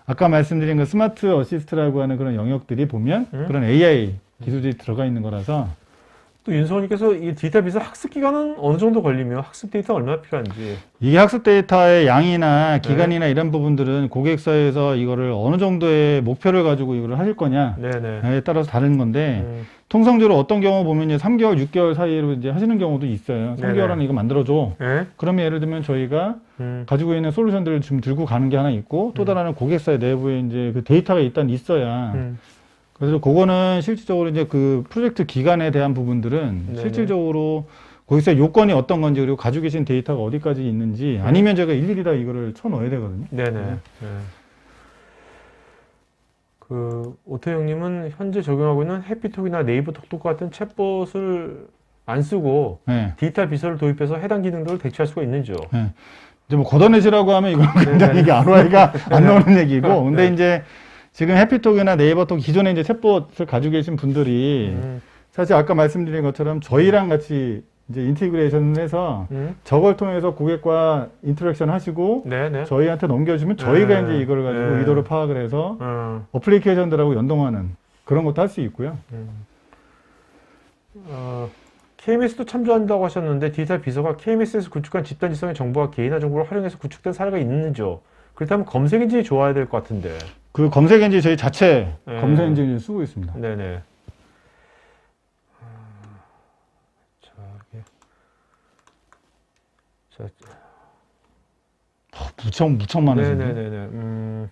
아까 말씀드린 그 스마트 어시스트라고 하는 그런 영역들이 보면 그런 AI 기술이 들어가 있는 거라서 또 윤성원님께서 이 디지털 비서 학습 기간은 어느 정도 걸리며 학습 데이터 얼마나 필요한지. 이게 학습 데이터의 양이나 기간이나 이런 부분들은 고객사에서 이거를 어느 정도의 목표를 가지고 이거를 하실 거냐에 네네. 따라서 다른 건데 통상적으로 어떤 경우 보면 이제 3개월, 6개월 사이로 이제 하시는 경우도 있어요. 3개월 안에 이거 만들어줘. 네. 그러면 예를 들면 저희가 가지고 있는 솔루션들을 지금 들고 가는 게 하나 있고 또 다른 고객사의 내부에 이제 그 데이터가 일단 있어야 그래서 그거는 실질적으로 이제 그 프로젝트 기간에 대한 부분들은 네네. 실질적으로 고객사 요건이 어떤 건지 그리고 가지고 계신 데이터가 어디까지 있는지 아니면 제가 일일이 다 이거를 쳐넣어야 되거든요. 네네. 네. 그 오태영님은 현재 적용하고 있는 해피톡이나 네이버 톡톡 같은 챗봇을 안 쓰고 네. 디지털 비서를 도입해서 해당 기능들을 대체할 수가 있는지요? 네. 이제 뭐 걷어내시라고 하면 이건 굉장히 이게 ROI가 안 나오는 얘기고 근데 이제 지금 해피톡이나 네이버톡 기존에 이제 챗봇을 가지고 계신 분들이 사실 아까 말씀드린 것처럼 저희랑 같이 이제 인티그레이션을 해서 저걸 통해서 고객과 인터랙션 하시고 네네. 저희한테 넘겨주면 저희가 네. 이제 이걸 가지고 네. 의도를 파악을 해서 어플리케이션들하고 연동하는 그런 것도 할 수 있고요. KMS도 참조한다고 하셨는데 디지털 비서가 KMS에서 구축한 집단 지성의 정보와 개인화 정보를 활용해서 구축된 사례가 있는지요? 그렇다면 검색 엔진이 좋아야 될 것 같은데. 그 검색 엔진 저희 자체 네. 검색 엔진을 쓰고 있습니다. 네네. 자, 이게. 자, 무척 많으신데. 네네네네.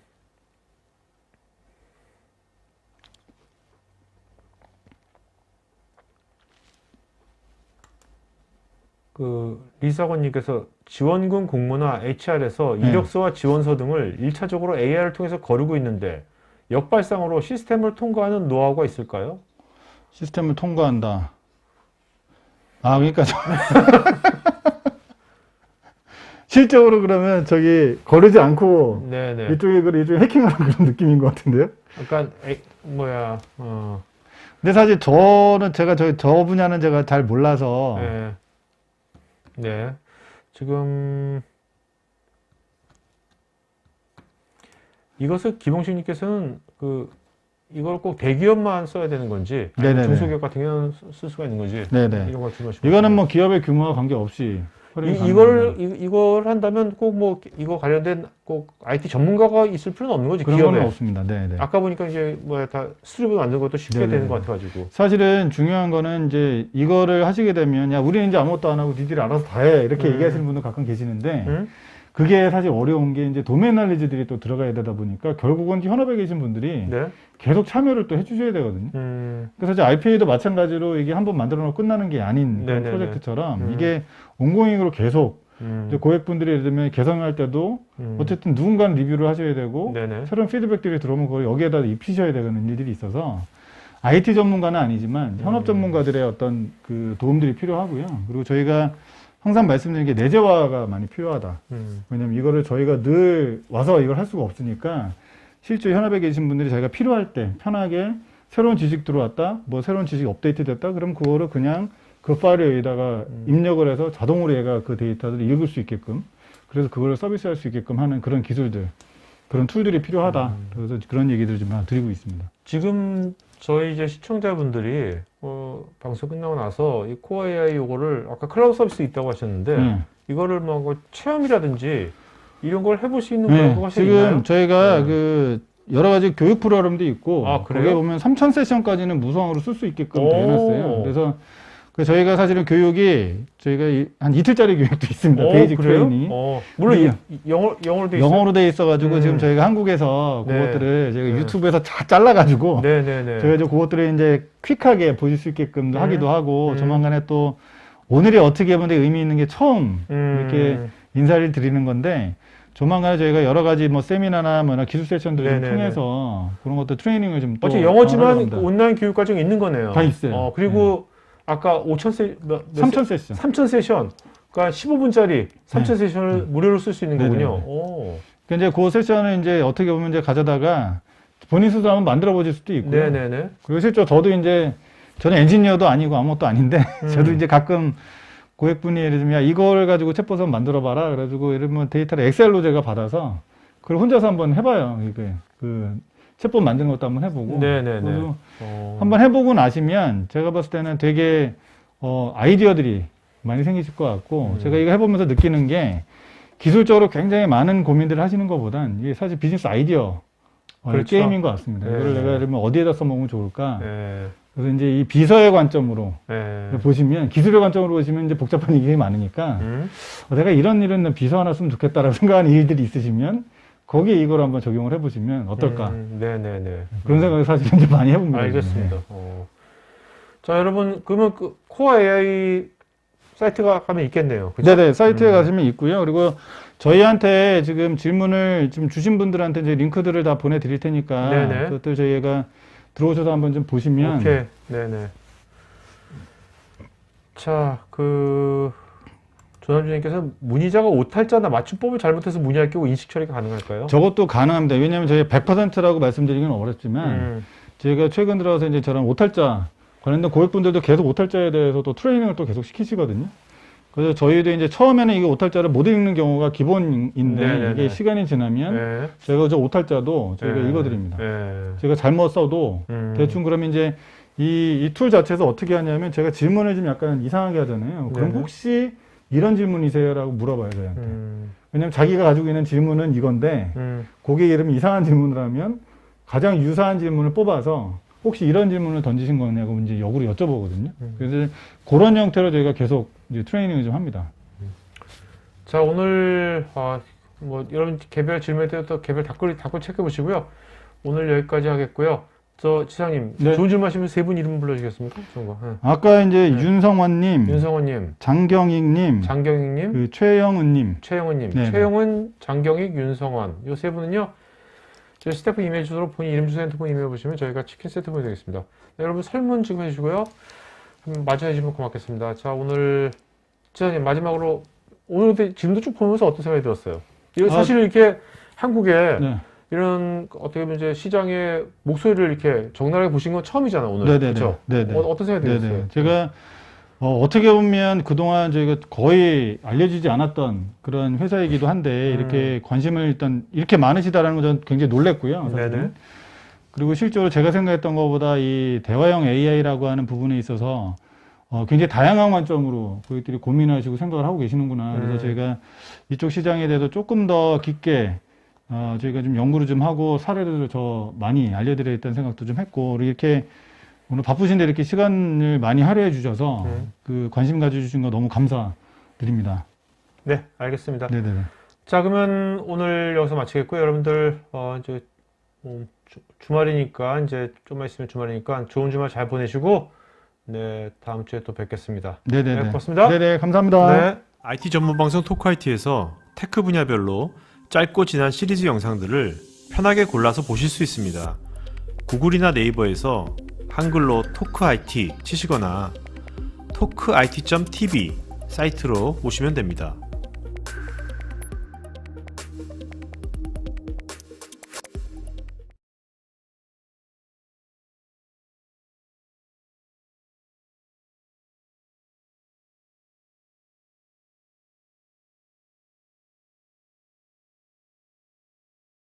그 리사관님께서 지원군 공모나 HR에서 네. 이력서와 지원서 등을 1차적으로 AI를 통해서 거르고 있는데 역발상으로 시스템을 통과하는 노하우가 있을까요? 시스템을 통과한다. 그러니까 실적으로 그러면 저기 거르지 않고 네네. 이쪽에 일종의 해킹하는 그런 느낌인 것 같은데요. 약간 근데 사실 저 분야는 제가 잘 몰라서 네. 네. 지금 이것을 기봉식님께서는 이걸 꼭 대기업만 써야 되는 건지 네네네. 중소기업 같은 경우는 쓸 수가 있는 건지 네네. 이런 걸 질문하시고 이거는 뭐 기업의 규모와 관계없이 이걸 한다면 꼭 뭐 이거 관련된 꼭 IT 전문가가 있을 필요는 없는 거지 그런 기업에. 건 없습니다. 네네. 아까 보니까 이제 다 스토리보드 만드는 것도 쉽게 네네. 되는 것 같아가지고. 사실은 중요한 거는 이제 이거를 하시게 되면 야 우리는 이제 아무것도 안 하고 니들이 알아서 다 해 이렇게 얘기하시는 분들 가끔 계시는데 그게 사실 어려운 게 이제 도메인 날리지들이 또 들어가야 되다 보니까 결국은 현업에 계신 분들이 네. 계속 참여를 또 해주셔야 되거든요. 그래서 이제 RPA도 마찬가지로 이게 한번 만들어 놓고 끝나는 게 아닌 그런 네네네. 프로젝트처럼 이게 온고잉으로 계속 이제 고객분들이 예를 들면 개성할 때도 어쨌든 누군가는 리뷰를 하셔야 되고 네네. 새로운 피드백들이 들어오면 그걸 여기에다 입히셔야 되는 일들이 있어서 IT 전문가는 아니지만 현업 전문가들의 어떤 그 도움들이 필요하고요. 그리고 저희가 항상 말씀드리는 게 내재화가 많이 필요하다. 왜냐면 이거를 저희가 늘 와서 이걸 할 수가 없으니까 실제 현업에 계신 분들이 자기가 필요할 때 편하게 새로운 지식 들어왔다, 뭐 새로운 지식 업데이트 됐다, 그럼 그거를 그냥 그 파일에 여기다가 입력을 해서 자동으로 얘가 그 데이터를 읽을 수 있게끔, 그래서 그걸 서비스할 수 있게끔 하는 그런 기술들, 그런 툴들이 필요하다. 그래서 그런 얘기들을 좀 드리고 있습니다. 지금 저희 이제 시청자분들이 방송 끝나고 나서 이 코어 AI 요거를 아까 클라우드 서비스 있다고 하셨는데 이거를 뭐 체험이라든지 이런 걸 해볼 수 있는 그런 거 사실 지금 있나요? 저희가 그 여러 가지 교육 프로그램도 있고, 아, 그래요? 거기에 보면 3,000 세션까지는 무상으로 쓸 수 있게끔 오. 해놨어요. 그래서 저희가 사실은 교육이 저희가 한 이틀짜리 교육도 있습니다. 베이직 그래요? 트레이닝. 물론 영어로 돼 있어요. 영어로 돼 있어가지고 지금 저희가 한국에서 네. 그것들을 저희가 네. 유튜브에서 다 잘라가지고 네네네. 저희가 이제 그것들을 이제 퀵하게 보실 수 있게끔 하기도 하고, 음. 조만간에 또 오늘이 어떻게 보면 되게 의미 있는 게 처음 이렇게 인사를 드리는 건데, 조만간에 저희가 여러 가지 뭐 세미나나 뭐나 기술 세션들을 좀 네네네. 통해서 그런 것들 트레이닝을 좀 또 어차피 영어지만 하려고 합니다. 온라인 교육 과정이 있는 거네요. 다 있어요. 그리고 아까 3,000 세션. 3,000 세션. 그러니까 15분짜리 3,000 세션을 무료로 쓸 수 있는 네네. 거군요. 오. 그러니까 이제 그 세션을 이제 어떻게 보면 이제 가져다가 본인 스스로 한번 만들어 보실 수도 있고요. 네네네. 그리고 실제 저도 이제 저는 엔지니어도 아니고 아무것도 아닌데 저도 이제 가끔 고객분이 예를 들면 야, 이걸 가지고 챗봇을 만들어 봐라. 그래가지고 예를 들면 데이터를 엑셀로 제가 받아서 그걸 혼자서 한번 해봐요. 이게 그 챗봇 만드는 것도 한번 해보고. 네네네. 그래서 한번 해보고 나시면 제가 봤을 때는 되게 아이디어들이 많이 생기실 것 같고, 제가 이거 해보면서 느끼는 게 기술적으로 굉장히 많은 고민들을 하시는 것보단 이게 사실 비즈니스 아이디어 그렇죠. 게임인 것 같습니다. 네. 이걸 내가 예를 들면 어디에다 써먹으면 좋을까. 네. 그래서 이제 이 비서의 관점으로 네. 보시면, 기술의 관점으로 보시면 이제 복잡한 얘기가 많으니까 내가 이런 일은 비서 하나 쓰면 좋겠다라고 생각하는 일들이 있으시면 거기에 이걸 한번 적용을 해보시면 어떨까. 네네네. 그런 생각을 사실 이제 많이 해봅니다. 알겠습니다. 자, 여러분, 그러면 그 코어 AI 사이트가 가면 있겠네요. 그죠? 네네, 사이트에 가시면 있고요. 그리고 저희한테 지금 질문을 좀 주신 분들한테 이제 링크들을 다 보내드릴 테니까 네네. 그것들 저희가 들어오셔서 한번 좀 보시면. 오케이. 네네. 자, 조남주님께서 문의자가 오탈자나 맞춤법을 잘못해서 문의할 경우 인식 처리가 가능할까요? 저것도 가능합니다. 왜냐하면 저희 100%라고 말씀드리기는 어렵지만 제가 최근 들어서 이제 저런 오탈자 관련된 고객분들도 계속 오탈자에 대해서 또 트레이닝을 또 계속 시키시거든요. 그래서 저희도 이제 처음에는 이게 오탈자를 못 읽는 경우가 기본인데 네네네. 이게 시간이 지나면 네. 제가 저 오탈자도 저희가 네. 읽어드립니다. 네. 제가 잘못 써도 대충 그러면 이제 이 툴 자체에서 어떻게 하냐면 제가 질문을 좀 약간 이상하게 하잖아요. 그럼 네네. 혹시 이런 질문이세요? 라고 물어봐요, 저희한테. 음. 왜냐면 자기가 가지고 있는 질문은 이건데 거기에 이러면 이상한 질문을 하면 가장 유사한 질문을 뽑아서 혹시 이런 질문을 던지신 거냐고 이제 역으로 여쭤보거든요. 그래서 그런 형태로 저희가 계속 이제 트레이닝을 좀 합니다. 자, 오늘 뭐 여러분 개별 질문에 대해서 또 개별 답글 체크해 보시고요. 오늘 여기까지 하겠고요. 저 지상님, 네. 좋은 질문 하시면 세 분 이름 불러주시겠습니까? 좋은 거. 네. 아까 이제 윤성환님, 윤성원님, 장경익님, 장경익님, 그 최영은님. 최영은님, 네네. 최영은, 장경익, 윤성원 요 세 분은요. 저희 스태프 이메일 주소로 본인 이름 주소 핸드폰 이메일 보시면 저희가 치킨 세트 보내드리겠습니다. 네, 여러분 설문 지금 해주시고요. 마지막에 주시면 고맙겠습니다. 자, 오늘 지상님 마지막으로 오늘 지금도 쭉 보면서 어떤 생각이 들었어요? 사실 이렇게 한국에 네. 이런 어떻게 보면 이제 시장의 목소리를 이렇게 적나라하게 보신 건 처음이잖아요, 오늘. 네네네. 그렇죠? 네네. 어떤 생각이 들었어요? 네네. 제가 어떻게 보면 그동안 저희가 거의 알려지지 않았던 그런 회사이기도 한데 이렇게 관심을 일단 이렇게 많으시다라는 건 저는 굉장히 놀랬고요. 사실은. 네네. 그리고 실제로 제가 생각했던 것보다 이 대화형 AI라고 하는 부분에 있어서 굉장히 다양한 관점으로 고객들이 고민하시고 생각을 하고 계시는구나. 그래서 저희가 이쪽 시장에 대해서 조금 더 깊게 저희가 좀 연구를 좀 하고 사례들을 더 많이 알려드려야겠다는 생각도 좀 했고, 그리고 이렇게 오늘 바쁘신데 이렇게 시간을 많이 할애해 주셔서 그 관심 가져주신 거 너무 감사드립니다. 네, 알겠습니다. 네네네. 자, 그러면 오늘 여기서 마치겠고요. 여러분들 이제 주말이니까 이제 좀만 있으면 주말이니까 좋은 주말 잘 보내시고 네, 다음 주에 또 뵙겠습니다. 네네네. 네, 고맙습니다. 네네, 감사합니다. 네. IT 전문 방송 토크IT에서 테크 분야별로 짧고 진한 시리즈 영상들을 편하게 골라서 보실 수 있습니다. 구글이나 네이버에서 한글로 토크IT 치시거나 토크IT.tv 사이트로 오시면 됩니다.